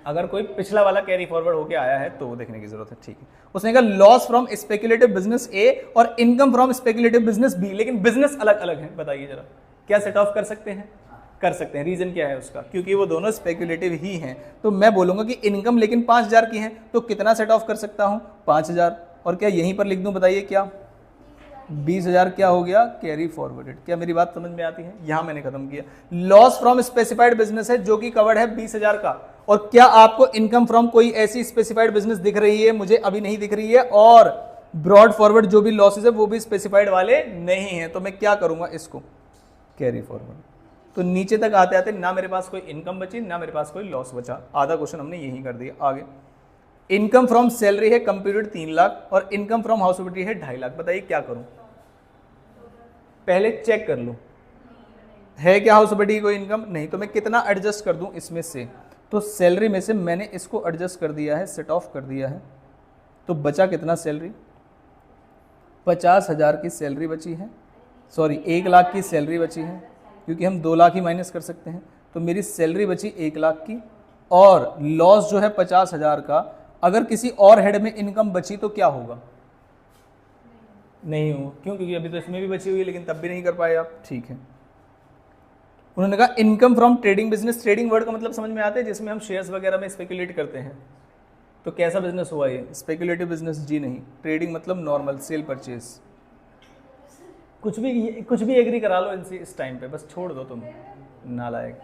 अगर कोई पिछला वाला कैरी फॉरवर्ड होके आया है तो वो देखने की जरूरत है। ठीक है, उसने कहा loss from speculative business A और income from speculative business B, लेकिन बिजनेस अलग अलग है। बताइए जरा, क्या सेट ऑफ कर सकते हैं? कर सकते हैं। रीजन क्या है उसका? क्योंकि वो दोनों स्पेकुलेटिव ही हैं। तो मैं बोलूंगा कि इनकम लेकिन 5,000 की है, तो कितना सेट ऑफ कर सकता हूं? 5,000। और क्या यहीं पर लिख दूं? बताइए क्या? 20,000 क्या हो गया? Carry forwarded. क्या मेरी बात समझ में आती है? यहां मैंने खत्म किया। लॉस फ्रॉम स्पेसिफाइड बिजनेस है जो कि कवर्ड है 20,000 का। और क्या आपको इनकम फ्रॉम कोई ऐसी स्पेसिफाइड बिजनेस दिख रही है? मुझे अभी नहीं दिख रही है। और ब्रॉड फॉरवर्ड जो भी लॉसेज है वो भी स्पेसिफाइड वाले नहीं है। तो मैं क्या करूंगा? इसको कैरी फॉरवर्ड। तो नीचे तक आते आते ना मेरे पास कोई इनकम बची, ना मेरे पास कोई लॉस बचा। आधा क्वेश्चन हमने यही कर दिया। आगे इनकम फ्रॉम सैलरी है कंप्यूटेड 3 लाख और इनकम फ्रॉम हाउस होल्डिंग है 2.5 लाख। बताइए क्या करूं? पहले चेक कर लूं है क्या हाउस होल्डिंग कोई इनकम? नहीं। तो मैं कितना एडजस्ट कर दूं इसमें से? तो सैलरी में से मैंने इसको एडजस्ट कर दिया है, सेट ऑफ कर दिया है। तो बचा कितना सैलरी, 50,000 की सैलरी बची है, सॉरी 1 लाख की सैलरी बची है, क्योंकि हम 2 लाख ही माइनस कर सकते हैं। तो मेरी सैलरी बची 1 लाख की, और लॉस जो है 50,000 का। अगर किसी और हेड में इनकम बची तो क्या होगा, नहीं हो, क्यों, क्योंकि अभी तो इसमें भी बची हुई है, लेकिन तब भी नहीं कर पाए आप, ठीक है। उन्होंने कहा income from trading business. Trading word का मतलब समझ में आता है, जिसमें हम शेयर्स वगैरह में स्पेकुलेट करते हैं। तो कैसा बिजनेस हुआ ये, स्पेकुलेटिव बिजनेस? जी नहीं, ट्रेडिंग मतलब नॉर्मल सेल परचेज। कुछ भी एग्री करा लो इनसे इस टाइम पे, बस छोड़ दो तुम, नालायक।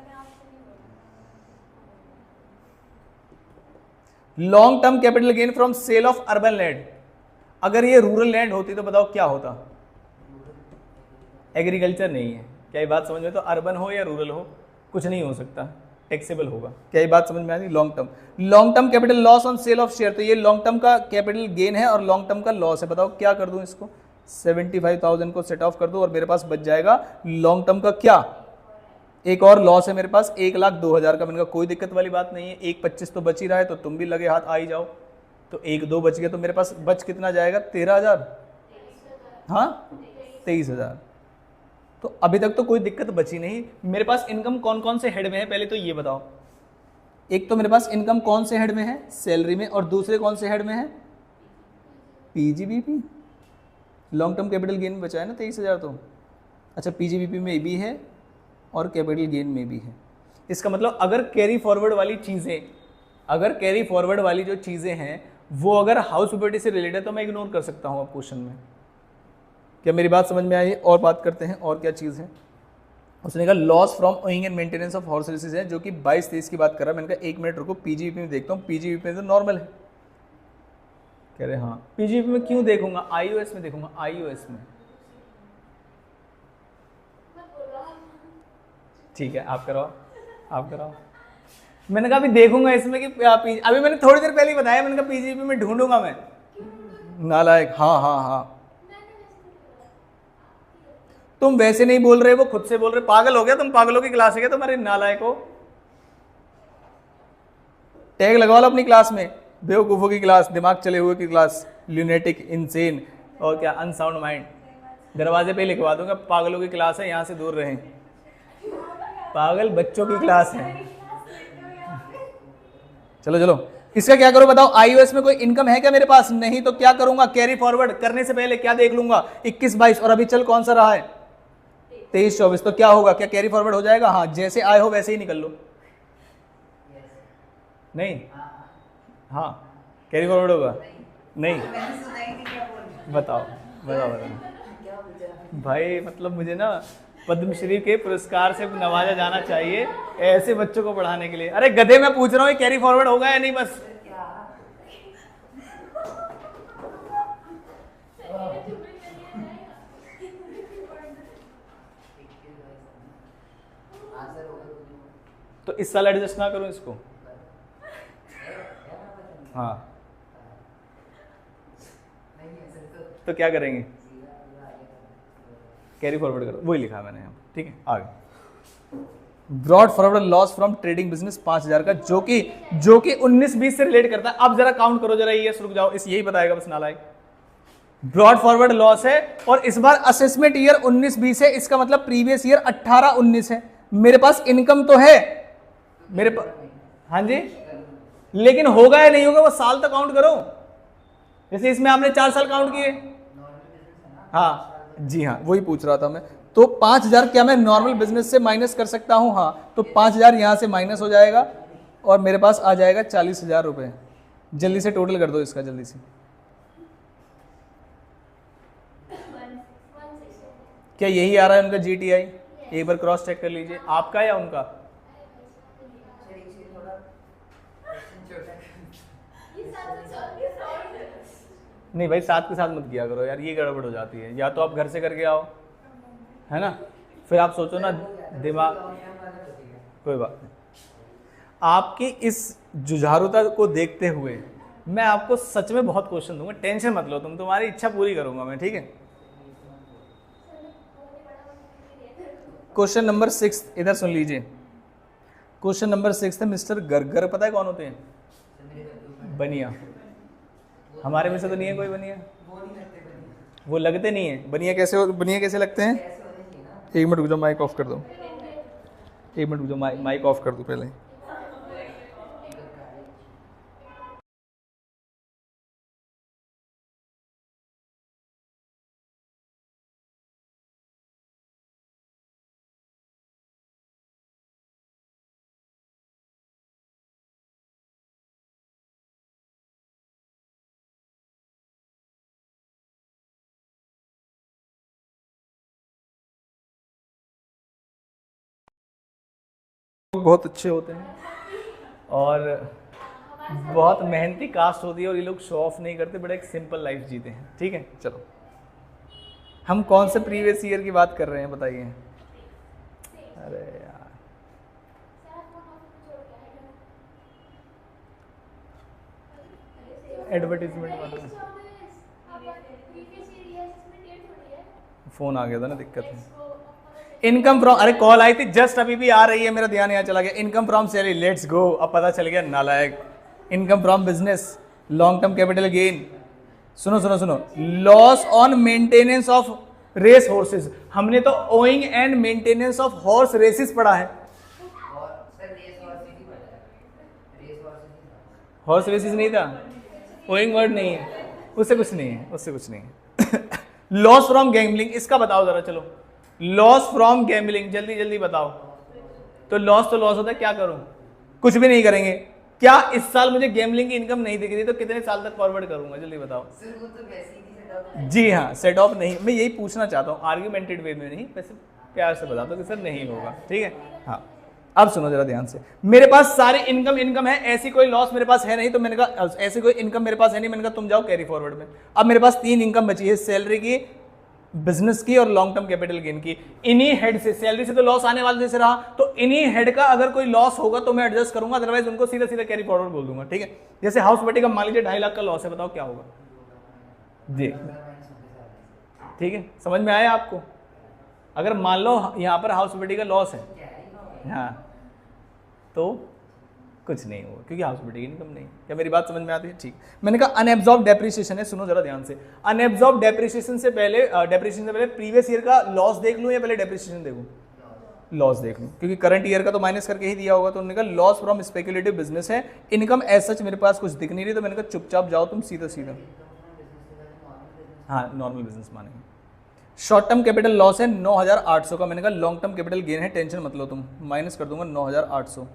Long term capital gain from sale of urban land. अगर ये रूरल लैंड होती तो बताओ क्या होता, एग्रीकल्चर नहीं है। क्या ये बात समझ में? तो अर्बन हो या रूरल हो, कुछ नहीं हो सकता, टैक्सेबल होगा। क्या ये बात समझ में आ रही? Long term capital loss on sale of share. तो ये लॉन्ग टर्म का कैपिटल गेन है और लॉन्ग टर्म का लॉस है। बताओ क्या कर दूं इसको, 75,000 को सेट ऑफ कर दो और मेरे पास बच जाएगा लॉन्ग टर्म का क्या, एक और लॉस है मेरे पास 1,02,000 का। मैंने कहा कोई दिक्कत वाली बात नहीं है, 1,25 तो बच ही रहा है, तो तुम भी लगे हाथ आ ही जाओ। तो 1,2 बच गया, तो मेरे पास बच कितना जाएगा, 13,000, हाँ 23,000। तो अभी तक तो कोई दिक्कत बची नहीं। मेरे पास इनकम कौन कौन से हेड में है, पहले तो ये बताओ। एक तो मेरे पास इनकम कौन से हेड में है, सैलरी में, और दूसरे कौन से हेड में है, PGBP. Long term capital gain में बचा है ना 23,000। तो अच्छा, पीजीबीपी में भी है और कैपिटल गेन में भी है। इसका मतलब अगर कैरी फॉरवर्ड वाली चीज़ें, अगर कैरी फॉरवर्ड वाली जो चीज़ें हैं वो अगर हाउस प्रॉपर्टी से रिलेटेड है तो मैं इग्नोर कर सकता हूँ अब क्वेश्चन में। क्या मेरी बात समझ में आई? और बात करते हैं, और क्या चीज़ है। उसने कहा loss from owning and maintenance of horse races है, जो कि 22-23 की बात कर रहा है। मैंने कहा 1 मिनट रुको, पीजीबीपी में देखता हूँ। पीजीबीपी में तो नॉर्मल है। कह रहे हाँ, पीजीबीपी में क्यों देखूंगा, आईओएस में देखूंगा, आईओएस में। ठीक है, आप कराओ, आप कराओ। मैंने कहा अभी देखूंगा इसमें कि अभी मैंने थोड़ी देर पहले ही बताया, मैंने कहा पीजीबीपी में ढूंढूंगा मैं, नालायक। हाँ हाँ हाँ, तुम वैसे नहीं बोल रहे, वो खुद से बोल रहे। पागल हो गया तुम, पागलों की क्लास है क्या तुम्हारे, नालायक हो। टैग लगवा लो अपनी क्लास में, बेवकूफों की क्लास, दिमाग चले हुए की क्लास, ल्यूनेटिक, इनसेन और क्या अनसाउंड माइंड। दरवाजे पे लिखवा दूंगा पागलों की क्लास है, यहां से दूर रहें, पागल बच्चों की क्लास है। चलो चलो, इसका क्या करो बताओ। आईओएस में कोई इनकम है क्या मेरे पास? नहीं, तो क्या करूंगा, कैरी फॉरवर्ड करने से पहले क्या देख लूंगा, 21-22, और अभी चल कौन सा रहा है, 23-24। तो क्या होगा, क्या कैरी फॉरवर्ड हो जाएगा? हाँ, जैसे आए हो वैसे ही निकल लो। नहीं, हाँ कैरी फॉरवर्ड होगा नहीं? बताओ बताओ बताओ भाई, मतलब मुझे ना पद्मश्री के पुरस्कार से नवाजा जाना चाहिए ऐसे बच्चों को पढ़ाने के लिए। अरे गधे, मैं पूछ रहा हूँ कैरी फॉरवर्ड होगा या नहीं, बस। तो इस साल एडजस्ट ना करूं इसको? हाँ, तो क्या करेंगे, कैरी फॉरवर्ड करो, वही लिखा मैंने यहाँ, ठीक है। आगे, broad forward loss from trading business 5,000 का, जो कि 19-20 से रिलेट करता है। अब जरा काउंट करो जरा, ये रुक जाओ, इस यही बताएगा बस, नालायक। ब्रॉड फॉरवर्ड लॉस है और इस बार असेसमेंट ईयर 19-20 है, इसका मतलब प्रीवियस ईयर 18-19 है। मेरे पास इनकम तो है मेरे पास, हाँ जी, लेकिन होगा या नहीं होगा वो साल तक काउंट करो। जैसे इसमें आपने 4 साल काउंट किए, हाँ जी हाँ, वही पूछ रहा था मैं। तो 5,000 क्या मैं नॉर्मल बिजनेस से माइनस कर सकता हूँ? हाँ, तो 5,000 यहां से माइनस हो जाएगा और मेरे पास आ जाएगा 40,000 रुपए। जल्दी से टोटल कर दो इसका, जल्दी से। क्या यही आ रहा है उनका जीटीआई? एक बार क्रॉस चेक कर लीजिए, आपका या उनका। नहीं भाई, साथ के साथ मत किया करो यार, ये गड़बड़ हो जाती है। या तो आप घर से करके आओ, है ना, फिर आप सोचो ना दिमाग, कोई बात नहीं। आपकी इस जुझारूता को देखते हुए मैं आपको सच में बहुत क्वेश्चन दूंगा, टेंशन मत लो तुम, तुम्हारी इच्छा पूरी करूंगा मैं, ठीक है। क्वेश्चन नंबर 6 इधर सुन लीजिए। क्वेश्चन नंबर 6 है मिस्टर गर्गर, पता है कौन होते हैं? बनिया। हमारे में से तो नहीं है कोई बनिया, वो लगते नहीं है। बनिया कैसे लगते हैं? एक मिनट रुक जाओ, माइक ऑफ कर दो, एक मिनट रुक जाओ, माइक ऑफ कर दो पहले। बहुत अच्छे होते हैं और बहुत मेहनती कास्ट होती है और ये लोग शो ऑफ नहीं करते, बड़ा एक सिंपल लाइफ जीते हैं। ठीक है, चलो हम कौन से प्रीवियस ईयर की बात कर रहे हैं बताइए? अरे यार, एडवर्टीजमेंट वाला फोन आ गया था ना, दिक्कत है। इनकम फ्रॉम, अरे कॉल आई थी जस्ट अभी भी आ रही है, मेरा ध्यान यहाँ चला गया। Income from salary, let's go, अब पता चल गया नालायक। Income from business, long term capital gain. सुनो सुनो सुनो, loss on maintenance of race horses, हमने तो owning and maintenance of horse races पढ़ा है। हॉर्स रेसेस नहीं था, ओइंग वर्ड नहीं है, उससे कुछ नहीं है, उससे कुछ नहीं है। लॉस फ्रॉम गैम्बलिंग, इसका बताओ जरा, चलो लॉस फ्रॉम गैम्बलिंग, जल्दी जल्दी बताओ। तो लॉस होता है, क्या करूं? कुछ भी नहीं करेंगे। क्या इस साल मुझे गैम्बलिंग की इनकम नहीं दिख रही, तो कितने साल तक फॉरवर्ड करूंगा? जल्दी बताओ। जी हाँ, सेट ऑफ नहीं, मैं यही पूछना चाहता हूँ, आर्ग्यूमेंटेड वे में नहीं, वैसे प्यार से बता दो कि सर नहीं होगा। ठीक है, हाँ अब सुनो जरा ध्यान से। मेरे पास सारी इनकम है, ऐसी कोई लॉस मेरे पास है नहीं, तो मैंने कहा ऐसी कोई इनकम मेरे पास है नहीं, मैंने कहा तुम जाओ कैरी फॉरवर्ड में। अब मेरे पास 3 इनकम बची है, सैलरी की, बिजनेस की और लॉन्ग टर्म कैपिटल गेन की। इन्हीं हेड से, सैलरी से तो लॉस आने वाले से रहा, तो इन्हीं हेड का अगर कोई लॉस होगा तो मैं एडजस्ट करूंगा, अदरवाइज उनको सीधा सीधा कैरी फॉरवर्ड बोल दूंगा। ठीक है, जैसे हाउस बटी का मान लीजिए 2.5 लाख का लॉस है, बताओ क्या होगा जी? ठीक है, समझ में आया आपको? अगर मान लो यहाँ पर हाउस बटी का लॉस है, हाँ, तो कुछ नहीं होगा क्योंकि हाउस बिल्डिंग इनकम नहीं। क्या मेरी बात समझ में आती है? ठीक, मैंने कहा अनएब्जॉर्ब डेप्रिसिएशन है, सुनो जरा ध्यान से। अनएब्जॉर्ब डेप्रिसिएशन से पहले प्रीवियस ईयर का लॉस देख लूं या पहले डेप्रिसिएशन देखूं? लॉस देख लूं, क्योंकि करंट ईयर का तो माइनस करके ही दिया होगा। तो उन्होंने कहा लॉस फ्रॉम स्पेकुलेटिव बिजनेस है, इनकम एज सच मेरे पास कुछ दिख नहीं रही, तो मैंने कहा चुपचाप जाओ तुम सीधा सीधा, हाँ नॉर्मल बिजनेस मानेंगे। शॉर्ट टर्म कैपिटल लॉस है 9,800 का, मैंने कहा लॉन्ग टर्म कैपिटल गेन है, टेंशन मत लो तुम, माइनस कर दूंगा 9,800,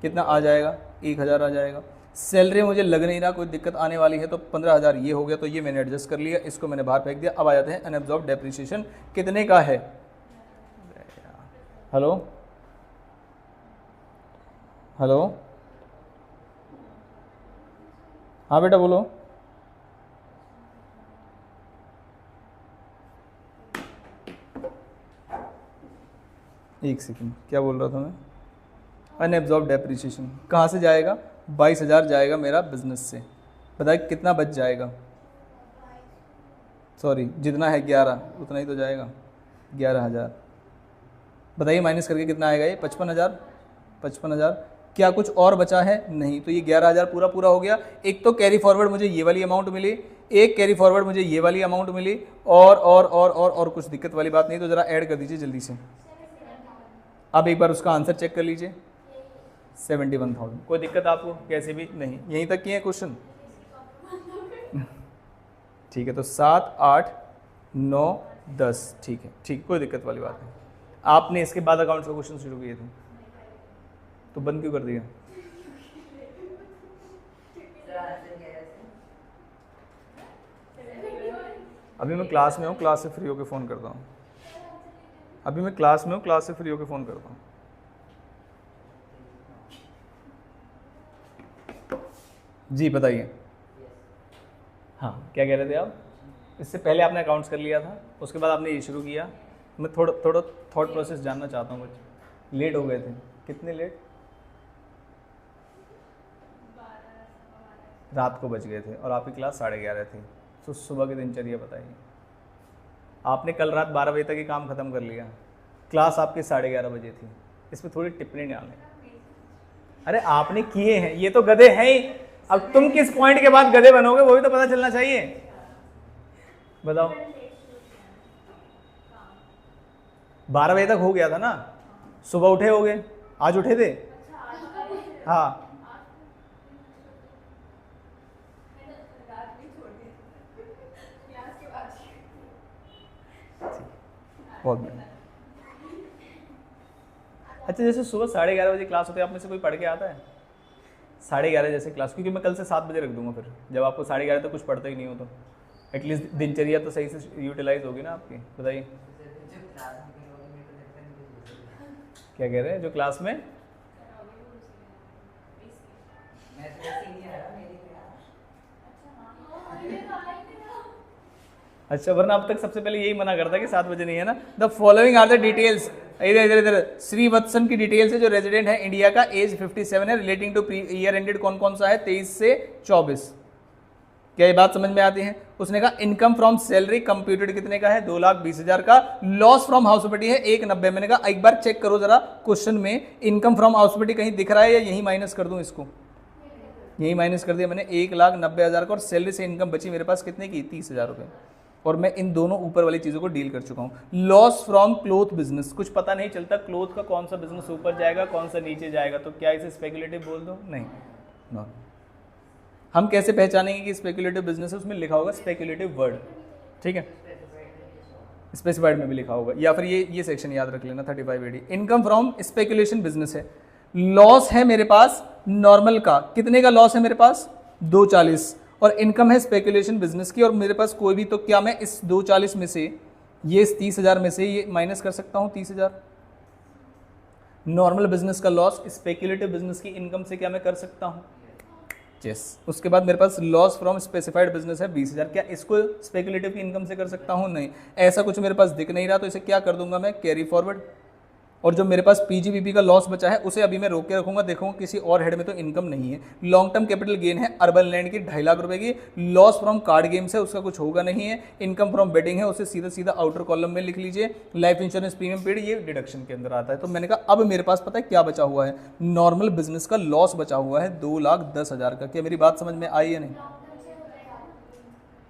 कितना आ जाएगा? 1,000 आ जाएगा। सैलरी मुझे लग नहीं रहा कोई दिक्कत आने वाली है, तो 15,000 ये हो गया, तो ये मैंने एडजस्ट कर लिया, इसको मैंने बाहर फेंक दिया। अब आ जाते हैं अनएब्जॉर्ब डेप्रिसिएशन, कितने का है? हेलो हेलो, हाँ बेटा बोलो। एक सेकंड, क्या बोल रहा था मैं? अनएब्जॉर्ब डेप्रिसिएशन कहाँ से जाएगा? 22,000 जाएगा मेरा बिजनेस से। बताइए कितना बच जाएगा? सॉरी, जितना है 11 उतना ही तो जाएगा, 11,000। बताइए माइनस करके कितना आएगा? ये 55,000। 55,000, क्या कुछ और बचा है? नहीं, तो ये 11,000 पूरा पूरा हो गया। एक तो कैरी फॉरवर्ड मुझे ये वाली अमाउंट मिली, एक कैरी फॉरवर्ड मुझे ये वाली अमाउंट मिली, और कुछ दिक्कत वाली बात नहीं, तो ज़रा ऐड कर दीजिए जल्दी से। अब एक बार उसका आंसर चेक कर लीजिए, 71,000। कोई दिक्कत आपको? कैसे भी नहीं, यहीं तक किए हैं क्वेश्चन? ठीक है, तो 7, 8, 9, 10, ठीक है, ठीक, कोई दिक्कत वाली बात नहीं। आपने इसके बाद अकाउंट्स का क्वेश्चन शुरू किए थे, तो बंद क्यों कर दिया? अभी मैं क्लास में हूँ, क्लास से फ्री होकर फ़ोन करता हूँ। अभी मैं क्लास में हूँ, क्लास से फ्री होकर फ़ोन करता हूँ। जी बताइए। हाँ, क्या कह रहे थे आप? इससे पहले आपने अकाउंट्स कर लिया था, उसके बाद आपने ये शुरू किया। मैं थोड़ा थॉट प्रोसेस जानना चाहता हूँ। बच्चे लेट हो गए थे, कितने लेट? रात को बच गए थे और आपकी क्लास 11:30 थी। तो सुबह की दिनचर्या बताइए। आपने कल रात 12 बजे तक ही काम ख़त्म कर लिया, क्लास आपकी 11:30 बजे थी। इसमें थोड़ी टिप्पणी डालें। अरे आपने किए हैं, ये तो गधे हैं ही, अब तुम किस पॉइंट के बाद गधे बनोगे वो भी तो पता चलना चाहिए, बताओ। 12 बजे तक हो गया था ना, सुबह उठे हो गए, आज उठे थे? हाँ, बहुत बढ़िया। अच्छा, जैसे सुबह 11:30 बजे क्लास होती है, आप में से कोई पढ़ के आता है? 11:30 जैसे क्लास, क्योंकि मैं कल से 7 बजे रख दूंगा, फिर जब आपको 11:30 तक कुछ पढ़ते ही नहीं हो तो एटलीस्ट दिनचर्या तो सही से यूटिलाइज होगी ना आपकी। बताइए क्या कह रहे हैं? जो क्लास में अच्छा, वरना अब तक सबसे पहले यही मना करता कि 7 बजे नहीं है ना। The following are the details, इधर इधर इधर श्रीवत्सन की डिटेल्स है, जो रेजिडेंट है इंडिया का, एज 57 है, रिलेटिंग टू ईयर एंडेड कौन कौन सा है? 23 से 24। क्या ये बात समझ में आती है? उसने कहा इनकम फ्रॉम सैलरी कंप्यूटेड कितने का है? 2,20,000 का। लॉस फ्रॉम हाउस प्रॉपर्टी है 190। मैंने कहा एक बार चेक करो जरा क्वेश्चन में, इनकम फ्रॉम हाउस प्रॉपर्टी कहीं दिख रहा है या यही माइनस कर दूं इसको? यही माइनस कर दिया मैंने, 1,90,000 का, और सैलरी से इनकम बची मेरे पास कितने की? 30,000 रुपये। और मैं इन दोनों ऊपर वाली चीज़ों को डील कर चुका हूँ। लॉस फ्रॉम क्लोथ बिजनेस, कुछ पता नहीं चलता क्लोथ का कौन सा बिजनेस ऊपर जाएगा कौन सा नीचे जाएगा, तो क्या इसे स्पेकुलेटिव बोल दो? नहीं, नो। हम कैसे पहचानेंगे कि स्पेकुलेटिव बिजनेस है? उसमें लिखा होगा स्पेकुलेटिव वर्ड, ठीक है, स्पेसिफाइड में भी लिखा होगा, या फिर ये सेक्शन याद रख लेना 35 AD। Income from speculation business है, लॉस है मेरे पास नॉर्मल का, कितने का लॉस है मेरे पास? 240, और इनकम है स्पेकुलेशन बिजनेस की, और मेरे पास कोई भी, तो क्या मैं इस 240 में से, ये इस 30,000 में से ये माइनस कर सकता हूँ? 30,000 नॉर्मल बिजनेस का लॉस स्पेकुलेटिव बिजनेस की इनकम से क्या मैं कर सकता हूँ? यस। उसके बाद मेरे पास लॉस फ्रॉम स्पेसिफाइड बिजनेस है 20,000, क्या इसको स्पेकुलेटिव की इनकम से कर सकता हूँ? नहीं। ऐसा कुछ मेरे पास दिख नहीं रहा, तो इसे क्या कर दूंगा मैं? Carry forward. और जो मेरे पास पीजीबीपी का लॉस बचा है उसे अभी मैं रोक के रखूंगा, देखूंगा किसी और हेड में तो इनकम नहीं है। लॉन्ग टर्म कैपिटल गेन है अर्बन लैंड की 2.5 लाख रुपए की। लॉस फ्रॉम कार्ड गेम्स है, उसका कुछ होगा नहीं है। इनकम फ्रॉम बेटिंग है, उसे सीधा सीधा आउटर कॉलम में लिख लीजिए। लाइफ इंश्योरेंस प्रीमियम पेड, ये डिडक्शन के अंदर आता है। तो मैंने कहा अब मेरे पास पता है क्या बचा हुआ है? नॉर्मल बिजनेस का लॉस बचा हुआ है 2,10,000 का। क्या मेरी बात समझ में आई है? नहीं,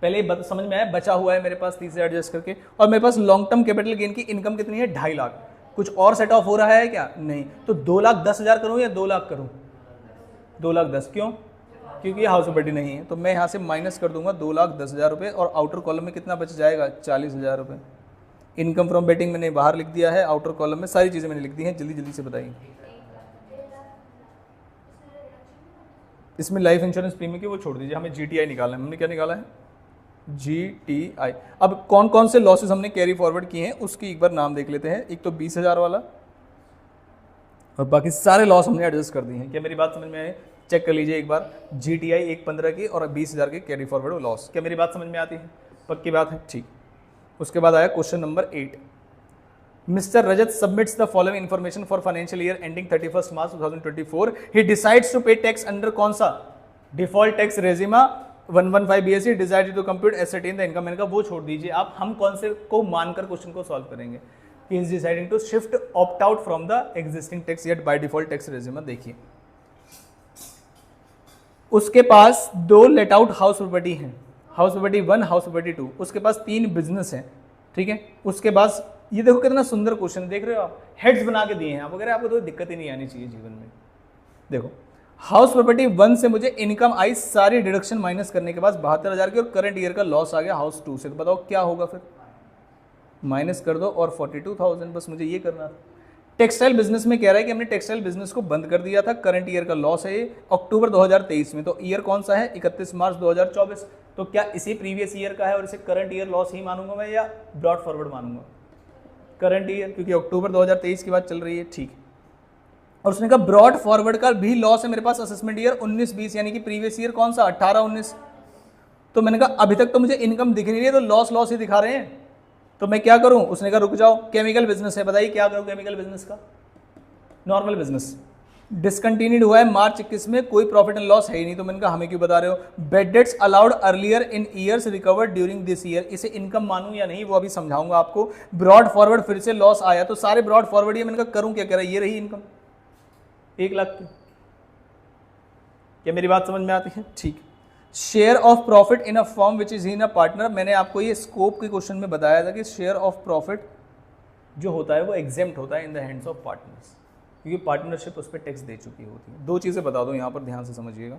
पहले समझ में आया, बचा हुआ है मेरे पास 30,000 एडजस्ट करके, और मेरे पास लॉन्ग टर्म कैपिटल गेन की इनकम कितनी है? 2.5 लाख। कुछ और सेट ऑफ हो रहा है क्या? नहीं। तो 2,10,000 करूं या 2 लाख करूं? 2,10,000। क्यों? क्योंकि ये हाउस प्रॉपर्टी नहीं है, तो मैं यहाँ से माइनस कर दूंगा 2,10,000 रुपये, और आउटर कॉलम में कितना बच जाएगा? 40,000 रुपये। इनकम फ्रॉम बेटिंग मैंने बाहर लिख दिया है, आउटर कॉलम में सारी चीज़ें मैंने लिख दी हैं। जल्दी जल्दी से बताइए। इसमें लाइफ इंश्योरेंस प्रीमियम की वो छोड़ दीजिए, हमें GTI निकालना है। हमने क्या निकाला है? GTI। अब कौन कौन से लॉसेस हमने कैरी फॉरवर्ड किए हैं उसकी एक बार नाम देख लेते हैं। एक तो 20,000 वाला, और बाकी सारे लॉस हमने एडजस्ट कर दिए हैं। क्या मेरी बात समझ में आई? चेक कर लीजिए एक बार। GTI 1,15 की और 20,000 के कैरी फॉरवर्ड लॉस। क्या मेरी बात समझ में आती है? पक्की बात है, ठीक। उसके बाद आया question number 8। Mister Rajat submits the following information for financial year ending 31 March 2024। He decides to pay tax under कौन सा? Default tax regime 115 BSE decided to compute ascertain the income. मैंने कहा वो छोड़ दीजिए आप, हम कौन से को मानकर क्वेश्चन को सॉल्व करेंगे? He is deciding to shift opt out from the existing tax yet by default tax regime. देखिए उसके पास 2 लेट आउट हाउस प्रॉपर्टी है, हाउस प्रॉपर्टी 1, हाउस प्रॉपर्टी 2। उसके पास 3 बिजनेस है, ठीक है। उसके पास ये देखो कितना सुंदर क्वेश्चन, देख रहे हो आप? हेड्स बना के दिए हैं आप, वगैरह आपको तो दिक्कत ही नहीं आनी चाहिए जीवन में। देखो हाउस प्रॉपर्टी 1 से मुझे इनकम आई, सारी डिडक्शन माइनस करने के बाद 72,000 की, और करंट ईयर का लॉस आ गया हाउस 2 से। तो बताओ क्या होगा? फिर माइनस कर दो और 42,000, बस मुझे ये करना था। टेक्सटाइल बिजनेस में कह रहा है कि हमने टेक्सटाइल बिजनेस को बंद कर दिया था, करंट ईयर का लॉस है ये अक्टूबर 2023 में। तो ईयर कौन सा है? 31 मार्च 2024। तो क्या इसी प्रीवियस ईयर का है और इसे करंट ईयर लॉस ही मानूंगा मैं, या ब्रॉड फॉरवर्ड मानूंगा? करंट ईयर, क्योंकि अक्टूबर 2023 की बात चल रही है, ठीक। और उसने कहा ब्रॉड फॉरवर्ड का भी लॉस है मेरे पास असेसमेंट ईयर 19-20, यानी कि प्रीवियस ईयर कौन सा? 18-19। तो मैंने कहा अभी तक तो मुझे इनकम दिख नहीं रही है, तो लॉस लॉस ही दिखा रहे हैं, तो मैं क्या करूं? उसने कहा रुक जाओ, केमिकल बिजनेस है, बताइए क्या करूं केमिकल बिजनेस का? नॉर्मल बिजनेस डिसकंटिन्यूड हुआ है मार्च 21 में, कोई प्रॉफिट एंड लॉस है ही नहीं। तो मैंने कहा हमें क्यों बता रहे हो? Bad debts allowed earlier in years recovered during this year. इसे इनकम मानूं या नहीं वो अभी समझाऊंगा आपको। ब्रॉड फॉरवर्ड फिर से लॉस आया, तो सारे ब्रॉड फॉरवर्ड ये मैंने कहा करूं क्या? कह रहा है ये रही इनकम 1 लाख की। क्या मेरी बात समझ में आती है? ठीक। Share of profit in a firm which is in a partner, मैंने आपको ये स्कोप के क्वेश्चन में बताया था कि शेयर ऑफ प्रॉफिट जो होता है वो एग्जेम्प्ट होता है in the hands of partners, क्योंकि पार्टनरशिप उस पर टैक्स दे चुकी होती है। दो चीज़ें बता दो यहाँ पर, ध्यान से समझिएगा,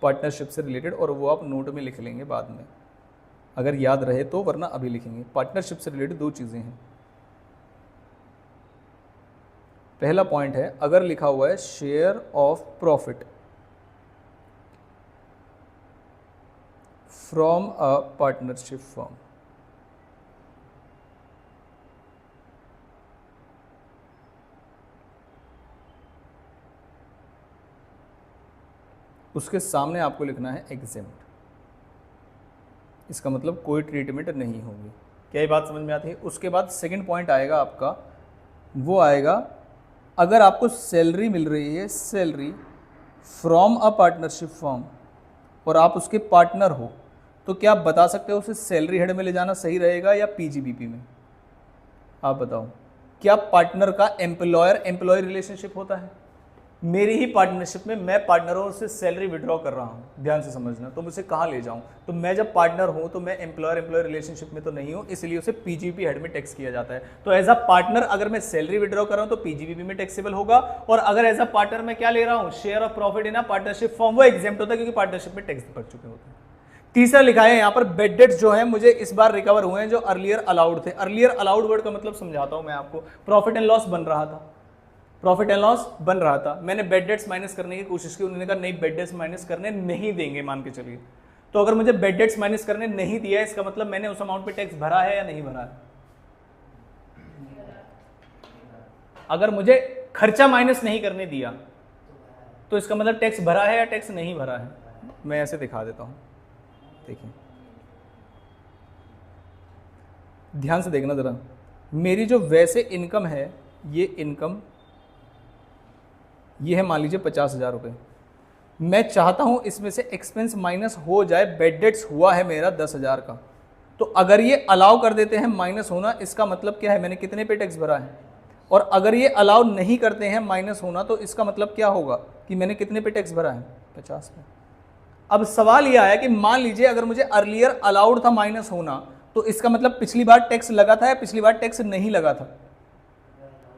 पार्टनरशिप से रिलेटेड, और वो आप नोट में लिख लेंगे बाद में अगर याद रहे तो, वरना अभी लिखेंगे। पार्टनरशिप से रिलेटेड दो चीज़ें हैं। पहला पॉइंट है, अगर लिखा हुआ है share of profit from a partnership firm, उसके सामने आपको लिखना है एग्जेम्प्ट। इसका मतलब कोई ट्रीटमेंट नहीं होगी। क्या ये बात समझ में आती है? उसके बाद सेकंड पॉइंट आएगा आपका, वो आएगा अगर आपको सैलरी मिल रही है, salary from a partnership firm, और आप उसके पार्टनर हो, तो क्या आप बता सकते हो उसे सैलरी हेड में ले जाना सही रहेगा या पीजीबीपी में? आप बताओ, क्या पार्टनर का एम्प्लॉयर एम्प्लॉय रिलेशनशिप होता है? मेरी ही पार्टनरशिप में मैं पार्टनरों से सैलरी विड्रॉ कर रहा हूं, ध्यान से समझना, तो मुझे कहां ले जाऊं? तो मैं जब पार्टनर हूं तो मैं एम्प्लॉयर एम्प्लॉय रिलेशनशिप में तो नहीं हूं, इसलिए उसे पीजीबीपी हेड में टैक्स किया जाता है। तो एज अ पार्टनर अगर मैं सैलरी विड्रॉ कर रहा हूं तो पीजीबीपी में टैक्सेबल होगा, और अगर एज अ पार्टनर मैं क्या ले रहा हूं, share of profit in a partnership form, वो एग्जेम्प्ट होता है क्योंकि पार्टनरशिप में टैक्स भर चुके होते हैं। तीसरा लिखा है यहाँ पर, बेड डेट्स जो है मुझे इस बार रिकवर हुए हैं जो अर्लियर अलाउड थे। अर्लियर अलाउड वर्ड का मतलब समझाता हूं मैं आपको। प्रॉफिट एंड लॉस बन रहा था, प्रॉफिट एंड लॉस बन रहा था, मैंने बेड डेट्स माइनस करने की कोशिश की, उन्होंने कहा नहीं बेड डेट्स माइनस करने नहीं देंगे, मान के चलिए। तो अगर मुझे बेड डेट्स माइनस करने नहीं दिया, इसका मतलब मैंने उस अमाउंट पे टैक्स भरा है या नहीं भरा है? अगर मुझे खर्चा माइनस नहीं करने दिया तो इसका मतलब टैक्स भरा है या टैक्स नहीं भरा है? मैं ऐसे दिखा देता हूं, देखिए ध्यान से देखना जरा। मेरी जो वैसे इनकम है, ये इनकम ये है मान लीजिए 50,000 रुपये। मैं चाहता हूं इसमें से एक्सपेंस माइनस हो जाए, बेड डेट्स हुआ है मेरा 10,000 का, तो अगर ये अलाउ कर देते हैं माइनस होना, इसका मतलब क्या है, मैंने कितने पे टैक्स भरा है? और अगर ये अलाउ नहीं करते हैं माइनस होना, तो इसका मतलब क्या होगा कि मैंने कितने पे टैक्स भरा है? 50 पे। अब सवाल यह आया कि मान लीजिए अगर मुझे अर्लियर अलाउड था माइनस होना, तो इसका मतलब पिछली बार टैक्स लगा था या पिछली बार टैक्स नहीं लगा था?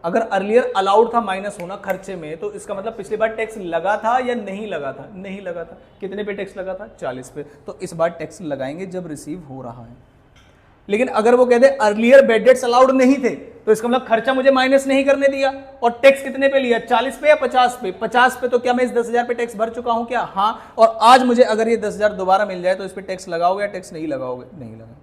अगर अर्लियर अलाउड था माइनस होना खर्चे में, तो इसका मतलब पिछली बार टैक्स लगा था या नहीं लगा था? नहीं लगा था। कितने पे टैक्स लगा था? 40 पे। तो इस बार टैक्स लगाएंगे जब रिसीव हो रहा है। लेकिन अगर वो कहते अर्लियर बेड डेट्स अलाउड नहीं थे, तो इसका मतलब खर्चा मुझे माइनस नहीं करने दिया, और टैक्स कितने पे लिया? 40 पे या 50 पे? 50 पे। तो क्या मैं इस 10,000 पे टैक्स भर चुका हूं क्या? हाँ। और आज मुझे अगर ये 10,000 दोबारा मिल जाए तो इस पे टैक्स लगाओगे या टैक्स नहीं लगाओगे? नहीं लगाओगे।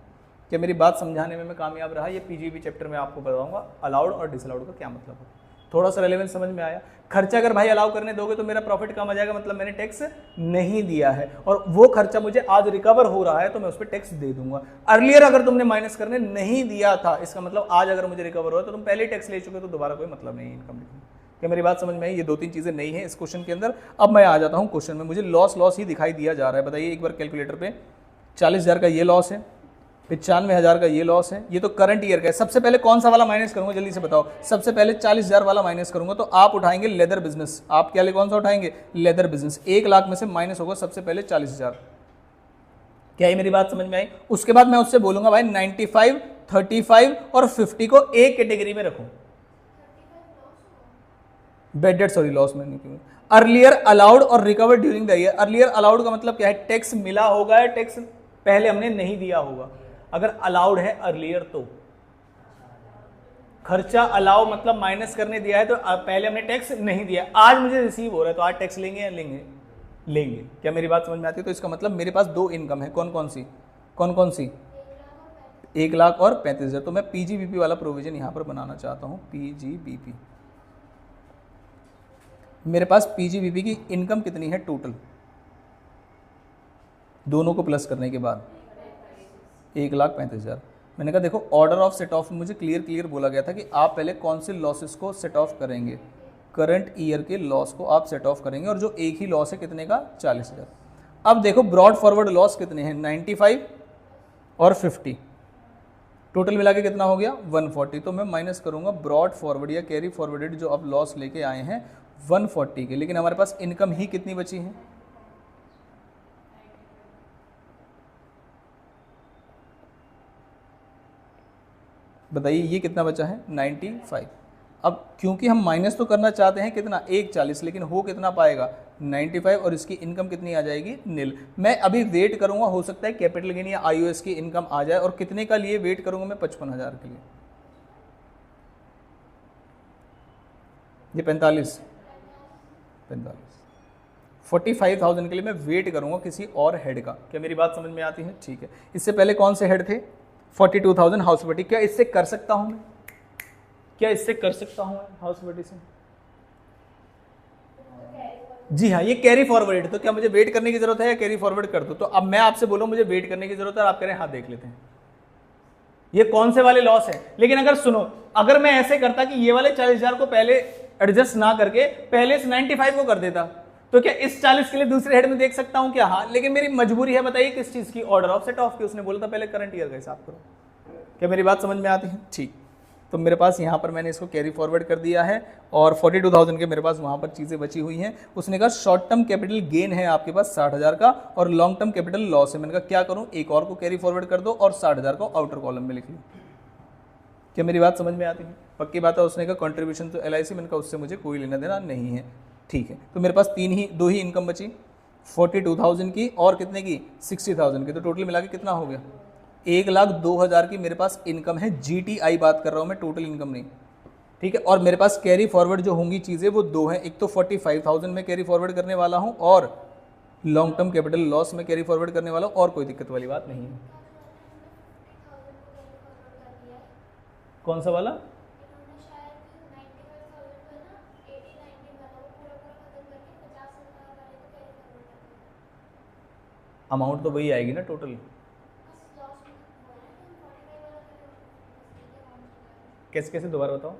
क्या मेरी बात समझाने में मैं कामयाब रहा? ये पीजीबी चैप्टर में आपको बताऊंगा अलाउड और डिसअलाउड का क्या मतलब है। थोड़ा सा रेलेवेंस समझ में आया? खर्चा अगर भाई अलाउ करने दोगे तो मेरा प्रॉफिट कम आ जाएगा, मतलब मैंने टैक्स नहीं दिया है, और वो खर्चा मुझे आज रिकवर हो रहा है तो मैं उस पर टैक्स दे दूंगा। अर्लियर अगर तुमने माइनस करने नहीं दिया था, इसका मतलब आज अगर मुझे रिकवर हुआ तो तुम पहले टैक्स ले चुके, तो दोबारा कोई मतलब नहीं इनकम लिखने। क्या मेरी बात समझ में आई? ये दो तीन चीजें नहीं है इस क्वेश्चन के अंदर। अब मैं आ जाता हूं क्वेश्चन में। मुझे लॉस ही दिखाई दिया जा रहा है, बताइए एक बार कैलकुलेटर पे। 40,000 का ये लॉस है, 95,000 का ये लॉस है, ये तो करंट ईयर का है। सबसे पहले कौन सा वाला माइनस करूंगा, जल्दी से बताओ? सबसे पहले 40,000 वाला माइनस करूंगा, तो आप उठाएंगे लेदर बिजनेस। आप क्या कौन सा उठाएंगे? Leather business. 1 लाख में से माइनस होगा सबसे पहले 40,000। क्या ये मेरी बात समझ में आई? उसके बाद मैं उससे बोलूंगा भाई 95, 35 और 50 को एक कैटेगरी में रखूं। बेड डेट सॉरी लॉस में नहीं, अर्लियर अलाउड और recover during the year. Earlier allowed का मतलब क्या है? टैक्स मिला होगा या टैक्स पहले हमने नहीं दिया होगा। अगर अलाउड है अर्लियर तो खर्चा अलाउ मतलब माइनस करने दिया है, तो पहले हमने टैक्स नहीं दिया, आज मुझे रिसीव हो रहा है, तो आज टैक्स लेंगे या लेंगे? क्या मेरी बात समझ में आती है? तो इसका मतलब मेरे पास दो इनकम है, कौन कौन सी? 1 लाख और 35,000। तो मैं पीजीबीपी वाला प्रोविजन यहां पर बनाना चाहता हूं। पीजीबीपी, मेरे पास पीजीबीपी की इनकम कितनी है टोटल, दोनों को प्लस करने के बाद? 1,35,000। मैंने कहा देखो ऑर्डर ऑफ सेट ऑफ मुझे क्लियर बोला गया था कि आप पहले कौन से लॉसेस को सेट ऑफ करेंगे, करंट ईयर के लॉस को आप सेट ऑफ करेंगे, और जो एक ही लॉस है कितने का? 40,000। अब देखो ब्रॉड फॉरवर्ड लॉस कितने हैं? 95 और 50, टोटल मिला के कितना हो गया? 140। तो मैं माइनस करूंगा ब्रॉड फॉरवर्ड या कैरी फॉरवर्डेड जो अब लॉस लेके आए हैं 140 के, लेकिन हमारे पास इनकम ही कितनी बची है? बताइए ये कितना बचा है 95। अब क्योंकि हम माइनस तो करना चाहते हैं कितना 140, लेकिन हो कितना पाएगा 95 और इसकी इनकम कितनी आ जाएगी नील। मैं अभी वेट करूंगा, हो सकता है कैपिटल गेन या IOS की इनकम आ जाए। और कितने का लिए वेट करूंगा मैं 55,000 के लिए, ये 45 45,000 के लिए मैं वेट करूंगा किसी और हेड का। क्या मेरी बात समझ में आती है? ठीक है। इससे पहले कौन से हेड थे 42,000 हाउस प्रॉपर्टी। क्या इससे कर सकता हूं मैं, क्या इससे कर सकता हूं हाउस प्रॉपर्टी से? जी हाँ, ये कैरी फॉरवर्ड। तो क्या मुझे वेट करने की जरूरत है या कैरी फॉरवर्ड कर दो? तो अब मैं आपसे बोलूं मुझे वेट करने की जरूरत है, आप कह रहे हैं हाँ देख लेते हैं ये कौन से वाले लॉस है। लेकिन अगर सुनो, अगर मैं ऐसे करता कि ये वाले 40,000 को पहले एडजस्ट ना करके पहले इस 95 को कर देता, तो क्या इस 40 के लिए दूसरे हेड में देख सकता हूं क्या? हाँ, लेकिन मेरी मजबूरी है, बताइए किस चीज की? ऑर्डर ऑफ सेट ऑफ की। उसने बोला था पहले करंट ईयर का हिसाब करो। क्या मेरी बात समझ में आती है? ठीक। तो मेरे पास यहाँ पर मैंने इसको कैरी फॉरवर्ड कर दिया है और 42,000 के मेरे पास वहाँ पर चीज़ें बची हुई हैं। उसने कहा शॉर्ट टर्म कैपिटल गेन है आपके पास 60,000 का और लॉन्ग टर्म कैपिटल लॉस है। मैंने कहा क्या करूँ, एक और को कैरी फॉरवर्ड कर दो और 60,000 को आउटर कॉलम में लिख लो। क्या मेरी बात समझ में आती है? पक्की बात है। उसने कहा कंट्रीब्यूशन तो LIC, मैंने कहा उससे मुझे कोई लेना देना नहीं है। ठीक है, तो मेरे पास दो ही इनकम बची, 42,000 की और कितने की 60,000 की। तो टोटल मिला के कितना हो गया 1,02,000 की मेरे पास इनकम है। GTI बात कर रहा हूँ मैं, टोटल इनकम नहीं। ठीक है, और मेरे पास कैरी फॉरवर्ड जो होंगी चीज़ें वो दो हैं। एक तो 45,000 में कैरी फॉरवर्ड करने वाला हूँ और लॉन्ग टर्म कैपिटल लॉस में कैरी फॉरवर्ड करने वाला हूँ, और कोई दिक्कत वाली बात नहीं है। कौन सा वाला? अमाउंट तो वही आएगी ना टोटल। कैसे कैसे दोबारा बताओ।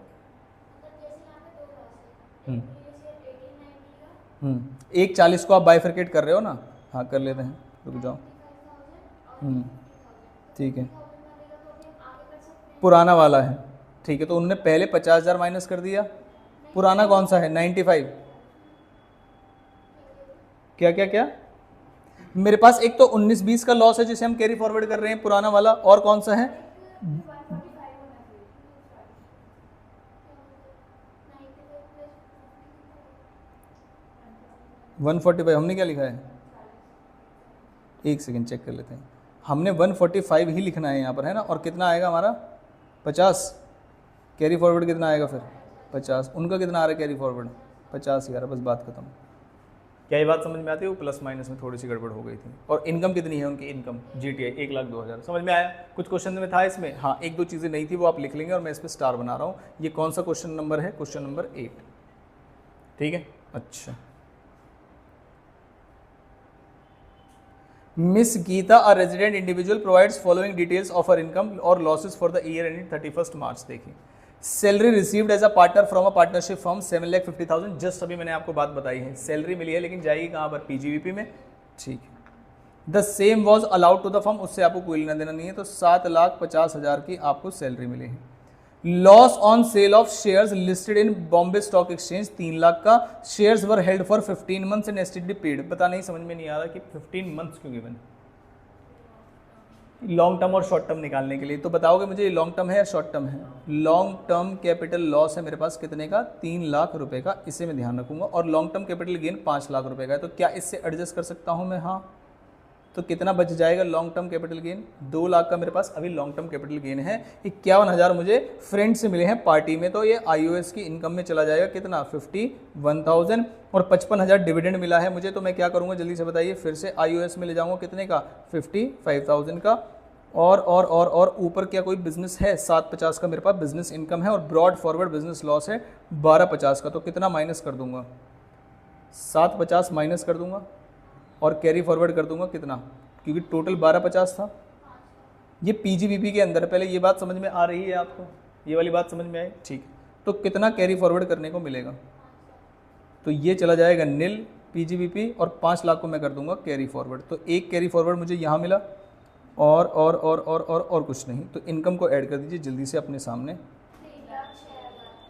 140 को आप बाइफरकेट कर रहे हो ना? हाँ कर लेते हैं, रुक जाओ। ठीक है, पुराना वाला है। ठीक है, तो उन्होंने पहले 50,000 माइनस कर दिया। पुराना कौन सा है 95। क्या क्या क्या मेरे पास एक तो 19-20 का लॉस है जिसे हम कैरी फॉरवर्ड कर रहे हैं, पुराना वाला। और कौन सा है 145। हमने क्या लिखा है, एक सेकंड चेक कर लेते हैं। हमने 145 ही लिखना है यहाँ पर, है ना। और कितना आएगा हमारा 50। कैरी फॉरवर्ड कितना आएगा फिर 50। उनका कितना आ रहा है कैरी फॉरवर्ड 50 यार, बस बात खत्म। क्या ये बात समझ में आती है? वो प्लस माइनस में थोड़ी सी गड़बड़ हो गई थी। और इनकम कितनी है उनकी? Income GTI 1,02,000। समझ में आया? कुछ क्वेश्चन में था इसमें, हाँ एक दो चीज़ें नहीं थी वो आप लिख लेंगे और मैं इस पर स्टार बना रहा हूँ। ये कौन सा क्वेश्चन नंबर है? Question number 8। ठीक है, अच्छा। Miss Geeta, a resident individual, provides following details of her income or losses for the year ending 31st March। देखिए, salary received as a partner from a partnership firm 7,50,000। Just अभी मैंने आपको बात बताई है, सैलरी मिली है लेकिन जाएगी कहाँ पर? PGVP में। ठीक है, the same was allowed to the firm, उससे आपको कोई लेना देना नहीं है। तो 7,50,000 की आपको सैलरी मिली है। Loss on sale of shares listed in Bombay Stock Exchange 3 lakh का। Shares were held for 15 months and STT duly paid. पता नहीं, समझ में नहीं आ रहा कि 15 मंथ्स क्यों गिवन, लॉन्ग टर्म और शॉर्ट टर्म निकालने के लिए। तो बताओगे मुझे लॉन्ग टर्म है या शॉर्ट टर्म है? लॉन्ग टर्म कैपिटल लॉस है मेरे पास कितने का 3 लाख रुपए का, इसे मैं ध्यान रखूंगा। और long term capital gain 5 lakh रुपए का है। तो क्या इससे एडजस्ट कर सकता हूं मैं? हाँ। तो कितना बच जाएगा long term capital gain? 2 lakh का मेरे पास अभी लॉन्ग टर्म कैपिटल गेन है। 51,000 मुझे फ्रेंड से मिले हैं पार्टी में, तो ये IOS की इनकम में चला जाएगा कितना 51,000। और 55,000 डिविडेंड मिला है मुझे। तो मैं क्या करूंगा जल्दी से बताइए, फिर से IOS में ले जाऊंगा कितने का 55,000 का। और ऊपर क्या कोई बिजनेस है 750 का मेरे पास बिजनेस इनकम है। और ब्रॉड फॉरवर्ड बिजनेस लॉस है 1250 का। तो कितना माइनस कर दूंगा 750 माइनस कर दूंगा और कैरी फॉरवर्ड कर दूंगा कितना, क्योंकि टोटल 1250 था। ये PGVP के अंदर, पहले ये बात समझ में आ रही है आपको? ये वाली बात समझ में आई? ठीक। तो कितना कैरी फॉरवर्ड करने को मिलेगा? तो ये चला जाएगा नील PGVP और 5 लाख को मैं कर दूंगा कैरी फॉरवर्ड। तो एक कैरी फॉरवर्ड मुझे यहाँ मिला और कुछ नहीं। तो इनकम को ऐड कर दीजिए जल्दी से अपने सामने।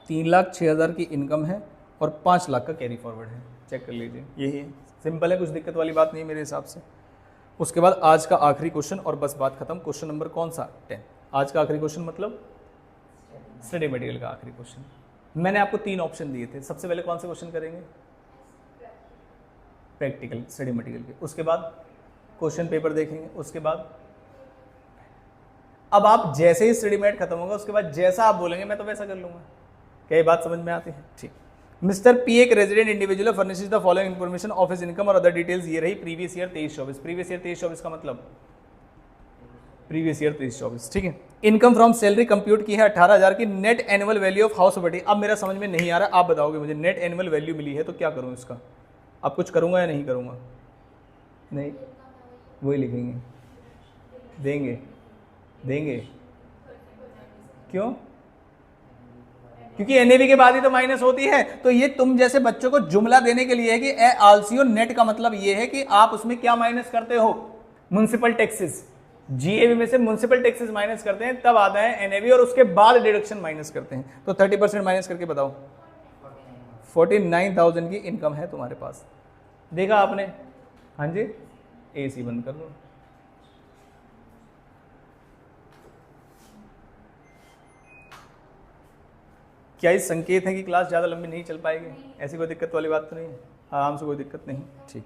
3,06,000 की इनकम है और 5 लाख का कैरी फॉरवर्ड है। चेक कर लीजिए, यही है, सिंपल है, कुछ दिक्कत वाली बात नहीं है मेरे हिसाब से। उसके बाद आज का आखिरी क्वेश्चन और बस बात खत्म। क्वेश्चन नंबर कौन सा 10। आज का आखिरी क्वेश्चन मतलब स्टडी मटेरियल का आखिरी क्वेश्चन। मैंने आपको 3 ऑप्शन दिए थे, सबसे पहले कौन से क्वेश्चन करेंगे? प्रैक्टिकल स्टडी मटेरियल के, उसके बाद क्वेश्चन पेपर देखेंगे, उसके बाद अब आप जैसे ही स्टडी मेट खत्म होगा उसके बाद जैसा आप बोलेंगे मैं तो वैसा कर लूंगा। क्या ये बात समझ में आती है? ठीक। मिस्टर पी एक resident individual furnishes the following information of his income और अदर डिटेल्स। ये रही प्रीवियस ईयर 23-24। प्रीवियस ईयर 23-24 का मतलब प्रीवियस ईयर 23-24, ठीक है। इनकम फ्रॉम सैलरी कंप्यूट की है 18,000 की। Net annual value of house property, अब मेरा समझ में नहीं आ रहा, आप बताओगे मुझे। नेट एनुअल वैल्यू मिली है तो क्या करूँ इसका? अब कुछ करूँगा या नहीं करूँगा? नहीं, वही लिखेंगे, देंगे देंगे। क्यों? क्योंकि एनएवी के बाद ही तो माइनस होती है। तो ये तुम जैसे बच्चों को जुमला देने के लिए है कि ए आलसीओ नेट का मतलब ये है कि आप उसमें क्या माइनस करते हो? Municipal taxes. जीएवी में से म्युनिसिपल टैक्सेस माइनस करते हैं, तब आता है एनएवी, और उसके बाद डिडक्शन माइनस करते हैं। तो 30% माइनस करके बताओ। 49,000 की इनकम है तुम्हारे पास। देखा आपने? हाँ जी, एसी बंद कर दो। क्या इस संकेत है कि क्लास ज़्यादा लंबी नहीं चल पाएगी? ऐसी कोई दिक्कत वाली बात तो नहीं है? आराम से, कोई दिक्कत नहीं, ठीक।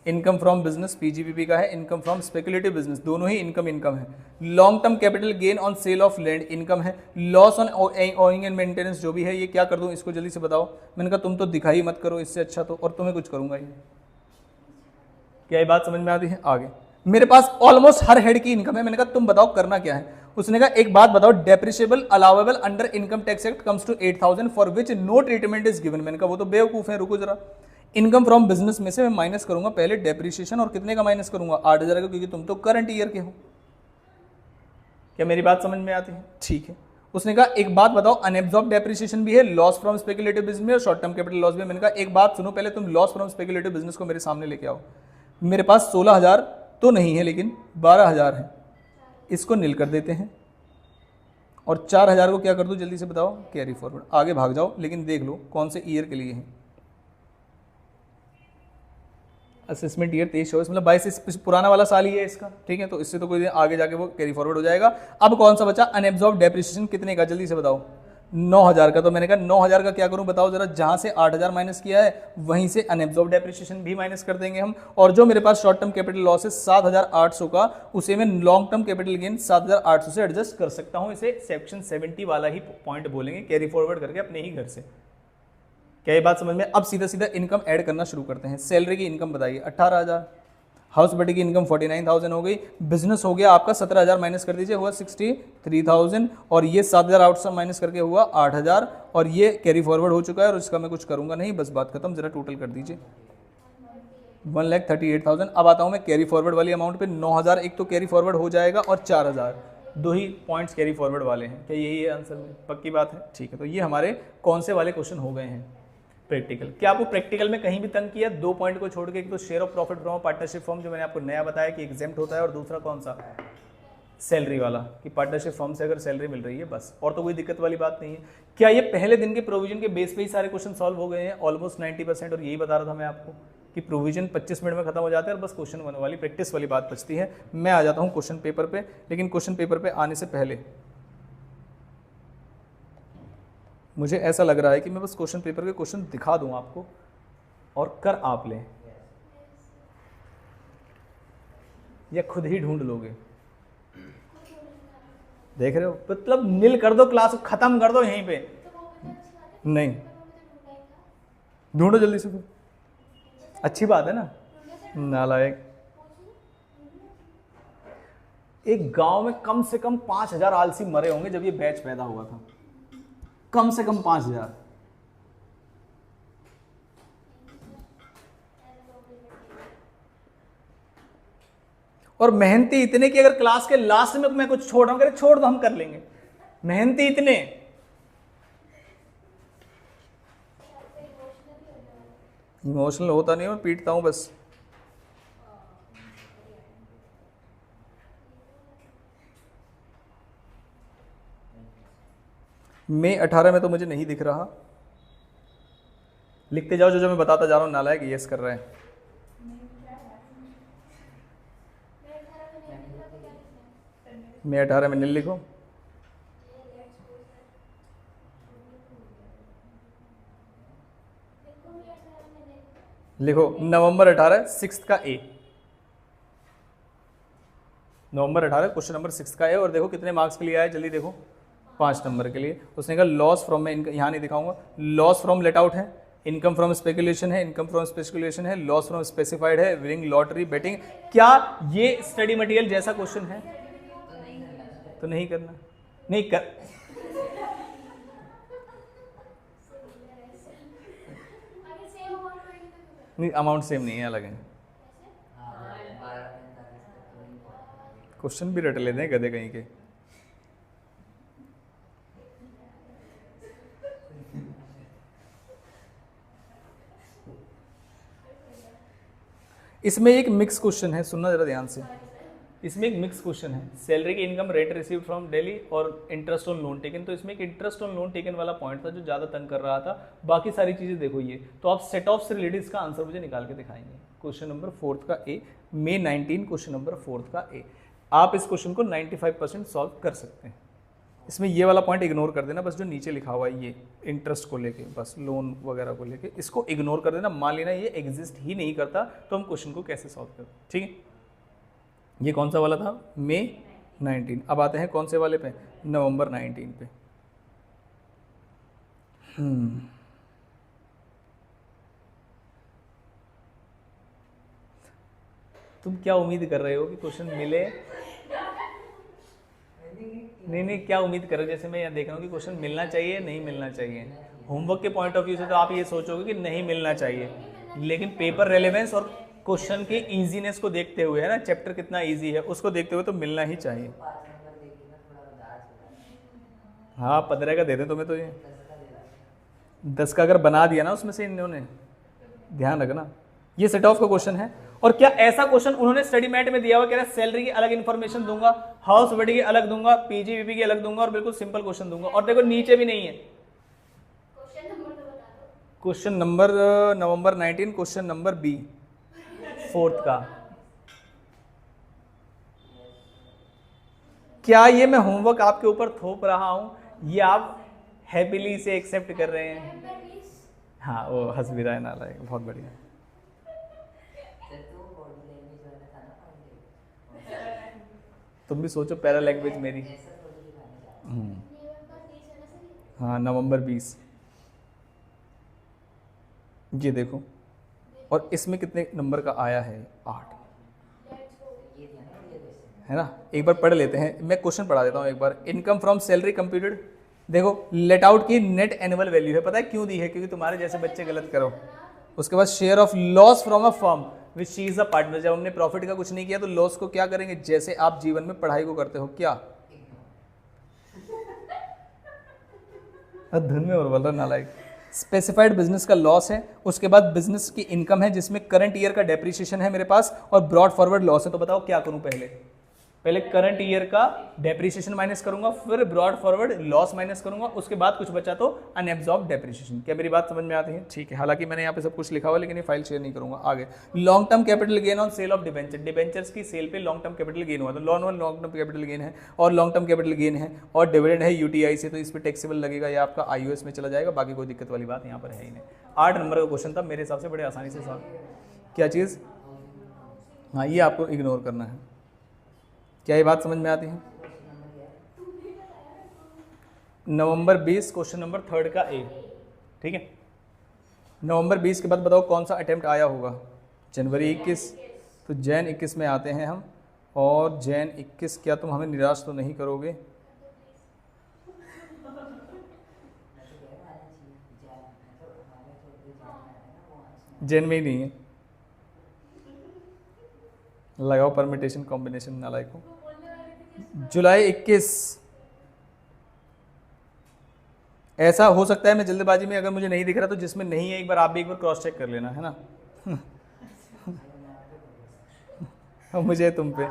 इनकम फ्रॉम बिजनेस पीजीपीपी का है, इनकम फ्रॉम स्पेकुलेटिव बिजनेस, दोनों ही इनकम है। Long term capital gain on sale of land income है। Loss on owning and maintenance जो भी है, ये क्या कर दूं इसको जल्दी से बताओ। मैंने कहा तुम तो दिखाई मत करो इससे अच्छा तो, और तुम्हें कुछ करूंगा ये। क्या ये बात समझ में आती है? आगे मेरे पास ऑलमोस्ट हर हेड की इनकम है। मैंने कहा तुम बताओ करना क्या है। उसने कहा एक बात बताओ, depreciable allowable under income tax act comes to 8,000 for which no treatment is given. मैंने कहा वो तो बेवकूफ है, रुको जरा। इनकम फ्रॉम बिजनेस में से मैं माइनस करूंगा पहले डेप्रिशिएशन, और कितने का माइनस करूंगा? 8,000 का, क्योंकि तुम तो करंट ईयर के हो। क्या मेरी बात समझ में आती है? ठीक है। उसने कहा एक बात बताओ, अनएब्जॉर्ब डेप्रिसिएशन भी है, लॉस फ्रॉम स्पेकुलेटिव बिजनेस में, और शॉर्ट टर्म कैपिटल लॉस भी। मैंने कहा एक बात सुनो पहले, तुम लॉस फ्रॉम स्पेकुलेटिव बिजनेस को मेरे सामने लेके आओ। मेरे पास 16,000 तो नहीं है, लेकिन 12,000 है। इसको नील कर देते हैं, और 4,000 को क्या कर दूं जल्दी से बताओ? Carry forward. आगे भाग जाओ, लेकिन देख लो कौन से ईयर के लिए है। असेसमेंट ईयर 23-24, मतलब 22 पुराना वाला साल ही है इसका, ठीक है। तो इससे तो कोई आगे जाके वो कैरी फॉरवर्ड हो जाएगा। अब कौन सा बचा? अनएब्जॉर्ब डेप्रिसिएशन कितने का जल्दी से बताओ? 9,000 का। तो मैंने कहा 9,000 का क्या करूं बताओ जरा। जहां से 8,000 माइनस किया है वहीं से अनएब्जॉर्ब डेप्रिसिएशन भी माइनस कर देंगे हम। और जो मेरे पास शॉर्ट टर्म कैपिटल लॉस है 7,800 का, उसे मैं लॉन्ग टर्म कैपिटल गेन 7,800 से एडजस्ट कर सकता हूं। इसे सेक्शन 70 वाला ही पॉइंट बोलेंगे, कैरी फॉरवर्ड करके अपने ही घर से। क्या ये बात समझ में? अब सीधा सीधा इनकम ऐड करना शुरू करते हैं। सैलरी की इनकम बताइए 18,000, हाउस बटी की इनकम 49,000 हो गई, बिजनेस हो गया आपका 17,000 माइनस कर दीजिए, हुआ 63,000, और ये 7,800 माइनस करके हुआ 8,000, और ये कैरी फॉरवर्ड हो चुका है, और इसका मैं कुछ करूंगा नहीं, बस बात खत्म। जरा टोटल कर दीजिए 1,38,000। अब आता हूं मैं कैरी फॉरवर्ड वाली अमाउंट पे। 9,000 एक तो कैरी फॉरवर्ड हो जाएगा, और 4,000 दो ही पॉइंट्स कैरी फॉरवर्ड वाले हैं। क्या यही है आंसर में? पक्की बात है, ठीक है। तो ये हमारे कौन से वाले क्वेश्चन हो गए हैं? प्रैक्टिकल। क्या आपको प्रैक्टिकल में कहीं भी तंग किया? 2 पॉइंट को छोड़ के, एक तो share of profit from partnership form जो मैंने आपको नया बताया कि एग्जेम्प्ट होता है, और दूसरा कौन सा? सैलरी वाला, कि पार्टनरशिप फॉर्म से अगर सैलरी मिल रही है बस, और तो कोई दिक्कत वाली बात नहीं है। क्या ये पहले दिन के प्रोविजन के बेस पे ही सारे क्वेश्चन सॉल्व हो गए हैं? ऑलमोस्ट 90%। और यही बता रहा था मैं आपको कि प्रोविजन 25 मिनट में खत्म हो जाता है, और बस क्वेश्चन वाली प्रैक्टिस वाली बात बचती है। मैं आ जाता हूँ क्वेश्चन पेपर पे, लेकिन क्वेश्चन पेपर पे आने से पहले मुझे ऐसा लग रहा है कि मैं बस क्वेश्चन पेपर के क्वेश्चन दिखा दूं आपको, और कर आप लें, या खुद ही ढूंढ लोगे? देख रहे हो, मतलब नील कर दो, क्लास खत्म कर दो यहीं पे। नहीं, ढूंढो जल्दी से, अच्छी बात है ना। नालायक। एक गांव में कम से कम 5,000 आलसी मरे होंगे जब ये बैच पैदा हुआ था, कम से कम 5,000। और मेहनती इतने कि अगर क्लास के लास्ट में मैं कुछ छोड़ रहा हूं, छोड़ दो, हम कर लेंगे। मेहनती इतने। इमोशनल होता नहीं, मैं पीटता हूं बस। मई 18 में तो मुझे नहीं दिख रहा। लिखते जाओ जो मैं बताता जा रहा हूं। नालायक यस कर रहे हैं। मई 18 में नील लिखो। लिखो नवंबर 18 सिक्स का ए, नवंबर 18 क्वेश्चन नंबर 6 का है। और देखो कितने मार्क्स के लिए आया, जल्दी देखो, 5 नंबर के लिए। उसने कहा लॉस फ्रॉम, मैं यहाँ नहीं दिखाऊंगा, लॉस फ्रॉम लेट आउट है, इनकम फ्रॉम स्पेकुलेशन है, इनकम फ्रॉम स्पेकुलेशन है, लॉस फ्रॉम स्पेसिफाइड है, विनिंग लॉटरी बेटिंग। क्या ये स्टडी मटेरियल जैसा क्वेश्चन है? तो नहीं करना, नहीं कर, नहीं अमाउंट सेम नहीं है, अलग है। क्वेश्चन भी रट लेते हैं गधे कहीं के। इसमें एक मिक्स क्वेश्चन है, सुनना जरा ध्यान से। इसमें एक मिक्स क्वेश्चन है, सैलरी की income, rent received from Delhi और इंटरेस्ट ऑन लोन टेकन। तो इसमें एक इंटरेस्ट ऑन लोन टेकन वाला पॉइंट था जो ज़्यादा तंग कर रहा था, बाकी सारी चीज़ें देखो ये। तो आप सेट ऑफ से रिलेटेड इसका आंसर मुझे निकाल के दिखाएंगे। क्वेश्चन नंबर 4 का ए, May 19 क्वेश्चन नंबर 4 का ए। आप इस क्वेश्चन को 95% सॉल्व कर सकते हैं। इसमें ये वाला पॉइंट इग्नोर कर देना, बस जो नीचे लिखा हुआ है ये इंटरेस्ट को लेके, बस लोन वगैरह को लेके इसको इग्नोर कर देना। मान लेना ये एग्जिस्ट ही नहीं करता तो हम क्वेश्चन को कैसे सॉल्व करते, ठीक है। ये कौन सा वाला था? May 19। अब आते हैं कौन से वाले पे? नवंबर 19 पे। तुम क्या उम्मीद कर रहे हो कि क्वेश्चन मिले? नहीं, क्या उम्मीद कर रहे हो? जैसे मैं यहाँ देख रहा हूँ कि क्वेश्चन मिलना चाहिए, नहीं मिलना चाहिए। होमवर्क के पॉइंट ऑफ व्यू से तो आप ये सोचोगे कि नहीं मिलना चाहिए, लेकिन पेपर रेलेवेंस और क्वेश्चन के इजीनेस को देखते हुए, है ना, चैप्टर कितना इजी है उसको देखते हुए तो मिलना ही चाहिए। हाँ 15 का दे दें तुम्हें, तो ये 10 का अगर बना दिया ना उसमें से इन्होंने, ध्यान रखना। ये सेट ऑफ का क्वेश्चन है। और क्या ऐसा क्वेश्चन उन्होंने स्टडी मैट में दिया हुआ, कह रहा है सैलरी की अलग इन्फॉर्मेशन दूंगा, हाउस बडी की अलग दूंगा, पीजीबीपी की अलग दूंगा और बिल्कुल सिंपल क्वेश्चन दूंगा। और देखो नीचे भी नहीं है क्वेश्चन नंबर, नवंबर 19 क्वेश्चन नंबर बी 4 का। क्या ये मैं होमवर्क आपके ऊपर थोप रहा हूं, ये आप हैप्पीली से एक्सेप्ट कर रहे हैं? हाँ वो हंस भी रहा है, नालायक, बहुत बढ़िया। तुम भी सोचो पैरा लैंग्वेज मेरी। हाँ नवंबर 20, ये देखो। और इसमें कितने नंबर का आया है? 8, है ना। एक बार पढ़ लेते हैं, मैं क्वेश्चन पढ़ा देता हूँ एक बार। इनकम फ्रॉम सैलरी कंप्यूटेड, देखो लेट आउट की नेट एनुअल वैल्यू है। पता है क्यों दी है? क्योंकि तुम्हारे जैसे बच्चे गलत करो। उसके बाद share of loss from a firm which she is a partner. जब हमने प्रॉफिट का कुछ नहीं किया तो लॉस को क्या करेंगे? जैसे आप जीवन में पढ़ाई को करते हो, क्या धुन में और बोल रहा नालायक। स्पेसिफाइड बिजनेस का लॉस है, उसके बाद बिजनेस की इनकम है जिसमें करंट ईयर का डेप्रिसिएशन है मेरे पास, और ब्रॉड फॉरवर्ड लॉस है। तो बताओ क्या करूं? पहले करंट ईयर का डेप्रिसिएशन माइनस करूंगा, फिर ब्रॉड फॉरवर्ड लॉस माइनस करूंगा, उसके बाद कुछ बचा तो अनएब्जॉर्ब डेप्रिसिएशन। क्या मेरी बात समझ में आती है? ठीक है। हालांकि मैंने यहाँ पे सब कुछ लिखा हुआ, लेकिन ये फाइल शेयर नहीं करूंगा। आगे long term capital gain on sale of debenture, debentures की सेल पे लॉन्ग टर्म कैपिटल गेन हुआ, तो लॉन्ग टर्म कैपिटल गेन है और लॉन्ग टर्म कैपिटल गेन है और डिविडेंड है यूटीआई से, तो इस पर टैक्सेबल लगेगा, या आपका आईओएस में चला जाएगा। बाकी कोई दिक्कत वाली बात यहाँ पर है ही नहीं। 8 नंबर का क्वेश्चन था, मेरे हिसाब से बड़े आसानी से सॉल्व। क्या चीज़? हाँ ये आपको इग्नोर करना है। क्या ये बात समझ में आती है? नवंबर 20 क्वेश्चन नंबर 3 का ए, ठीक है। नवंबर 20 के बाद बताओ कौन सा अटेम्प्ट आया होगा? जनवरी 21, तो जैन 21 में आते हैं हम। और जैन 21, क्या तुम हमें निराश तो नहीं करोगे? जैन में ही नहीं है, लगाओ परमिटेशन कॉम्बिनेशन नालायक को। जुलाई 21, ऐसा हो सकता है मैं जल्दबाजी में अगर मुझे नहीं दिख रहा तो जिसमें नहीं है एक बार आप भी एक बार क्रॉस चेक कर लेना, है ना। मुझे तुम पे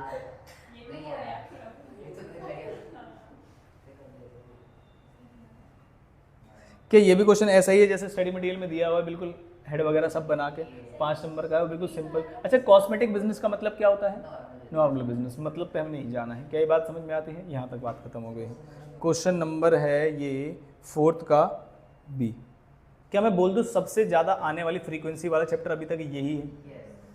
क्या ये भी क्वेश्चन ऐसा ही है जैसे स्टडी मटेरियल में दिया हुआ है, बिल्कुल हेड वगैरह सब बना के 5 नंबर का है, बिल्कुल सिंपल। अच्छा कॉस्मेटिक बिजनेस का मतलब क्या होता है? नॉर्मल बिजनेस, मतलब पे हमें नहीं जाना है। क्या ये बात समझ में आती है? यहाँ तक बात खत्म हो गई है। क्वेश्चन नंबर है ये 4 का बी, क्या मैं बोल दूं सबसे ज़्यादा आने वाली फ्रीक्वेंसी वाला चैप्टर अभी तक यही है?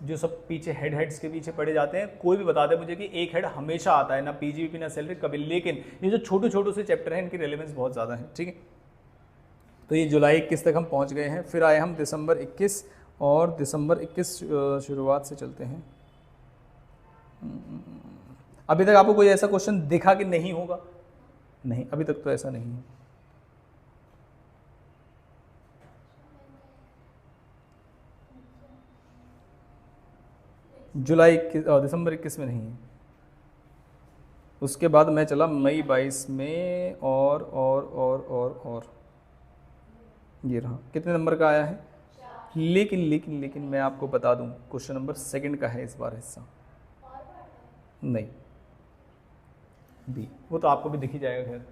जो सब पीछे हेड्स के पीछे पड़े जाते हैं, कोई भी बता दे मुझे कि एक हेड हमेशा आता है, ना पीजीपी ना सैलरी कभी, लेकिन ये जो छोटे छोटे से चैप्टर हैं इनकी रेलेवेंस बहुत ज़्यादा है, ठीक है। तो ये जुलाई 21 तक हम पहुंच गए हैं, फिर आए हम दिसंबर 21, और दिसंबर 21 शुरुआत से चलते हैं। अभी तक आपको कोई ऐसा क्वेश्चन दिखा कि नहीं होगा? नहीं, अभी तक तो ऐसा नहीं है। जुलाई 21 और दिसंबर 21 में नहीं है। उसके बाद मैं चला मई 22 में, और ये रहा, कितने नंबर का आया है? लेकिन मैं आपको बता दूं, क्वेश्चन नंबर 2 का है इस बार हिस्सा। नहीं, बी, वो तो आपको भी दिख ही जाएगा। खैर,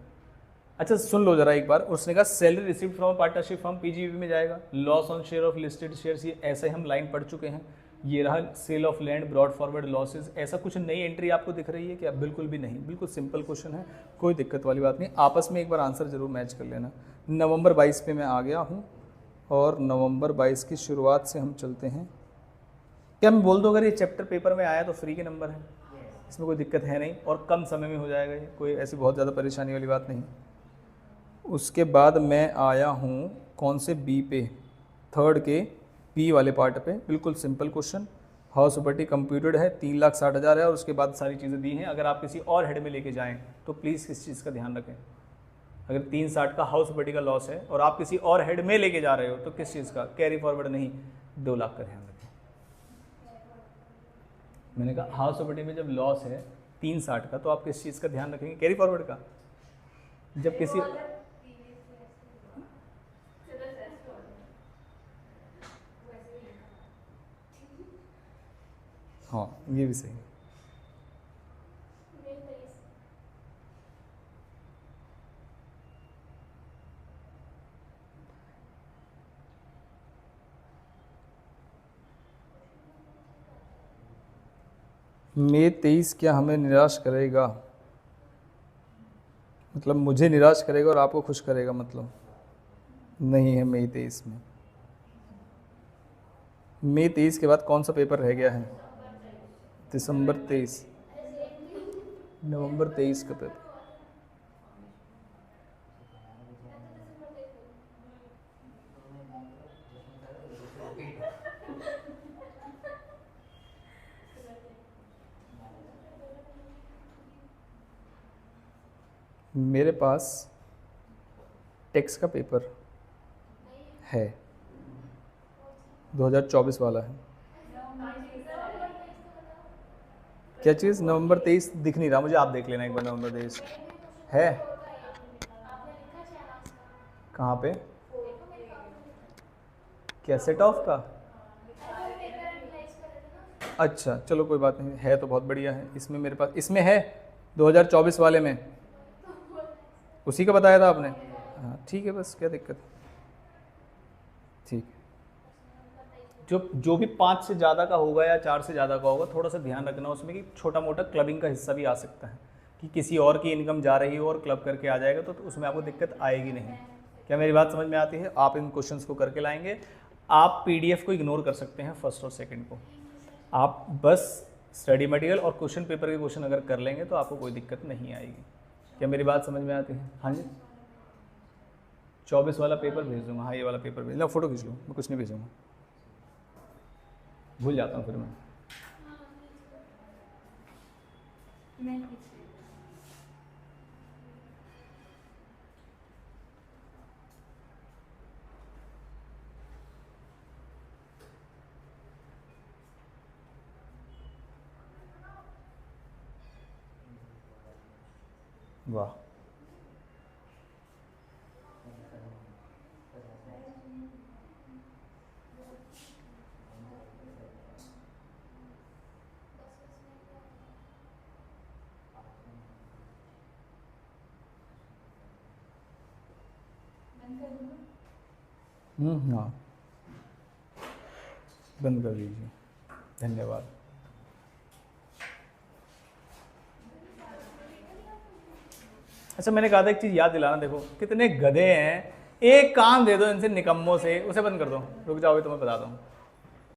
अच्छा सुन लो जरा एक बार। उसने कहा salary received from partnership firm PGB में जाएगा, loss on share of listed shares, ये ऐसे हम लाइन पढ़ चुके हैं। ये रहा sale of land brought forward losses. ऐसा कुछ नई एंट्री आपको दिख रही है क्या? बिल्कुल भी नहीं, बिल्कुल सिंपल क्वेश्चन है, कोई दिक्कत वाली बात नहीं। आपस में एक बार आंसर जरूर मैच कर लेना। नवंबर 22 पे मैं आ गया हूँ, और नवंबर 22 की शुरुआत से हम चलते हैं। क्या मैं बोल दूँ अगर ये चैप्टर पेपर में आया तो फ्री के नंबर है, इसमें कोई दिक्कत है नहीं, और कम समय में हो जाएगा, ये कोई ऐसी बहुत ज़्यादा परेशानी वाली बात नहीं। उसके बाद मैं आया हूँ कौन से? बी पे, 3rd के बी वाले पार्ट पे। बिल्कुल simple question, house property computed है, 3,60,000 है, और उसके बाद सारी चीज़ें दी हैं। अगर आप किसी और हेड में लेके जाएं तो प्लीज़ इस चीज़ का ध्यान रखें। अगर 360 का हाउस प्रॉपर्टी का लॉस है और आप किसी और हेड में लेके जा रहे हो तो किस चीज़ का? कैरी फॉरवर्ड नहीं, 2 लाख का ध्यान रखें। मैंने कहा हाउस प्रॉपर्टी में जब लॉस है 360 का, तो आप किस चीज़ का ध्यान रखेंगे? कैरी फॉरवर्ड का। जब किसी हाँ, ये भी सही है। मई 23 क्या हमें निराश करेगा? मतलब मुझे निराश करेगा और आपको खुश करेगा, मतलब नहीं है मई 23 में। मई 23 के बाद कौन सा पेपर रह गया है? दिसंबर 23, नवंबर 23 का पेपर। मेरे पास टैक्स का पेपर है, 2024 वाला है। क्या चीज़? नवंबर 23 दिख नहीं रहा मुझे, आप देख लेना एक बार। नवंबर 23 है कहाँ पे? क्या सेट ऑफ का? अच्छा चलो कोई बात नहीं, है तो बहुत बढ़िया है। इसमें मेरे पास, इसमें है 2024 वाले में, उसी का बताया था आपने? हाँ ठीक है, बस क्या दिक्कत है, ठीक है। जो भी 5 से ज़्यादा का होगा या 4 से ज़्यादा का होगा, थोड़ा सा ध्यान रखना उसमें कि छोटा मोटा क्लबिंग का हिस्सा भी आ सकता है, कि किसी और की इनकम जा रही हो और क्लब करके आ जाएगा, तो उसमें आपको दिक्कत आएगी नहीं। क्या मेरी बात समझ में आती है? आप इन क्वेश्चंस को करके लाएंगे। आप पीडीएफ को इग्नोर कर सकते हैं फर्स्ट और सेकंड को, आप बस स्टडी मटेरियल और क्वेश्चन पेपर के क्वेश्चन अगर कर लेंगे तो आपको कोई दिक्कत नहीं आएगी। क्या मेरी बात समझ में आती है? हाँ जी, 24 वाला पेपर भेज दूँगा। हाँ ये वाला पेपर भेज लो, फ़ोटो खींच लो, मैं कुछ नहीं भेजूँगा, भूल जाता हूँ फिर मैं। वाह, हाँ बंद कर दीजिए, धन्यवाद। अच्छा मैंने कहा था एक चीज़ याद दिलाना, देखो कितने गधे हैं, एक काम दे दो इनसे निकम्मों से, उसे बंद कर दो। रुक जाओ, तो मैं बताता हूँ।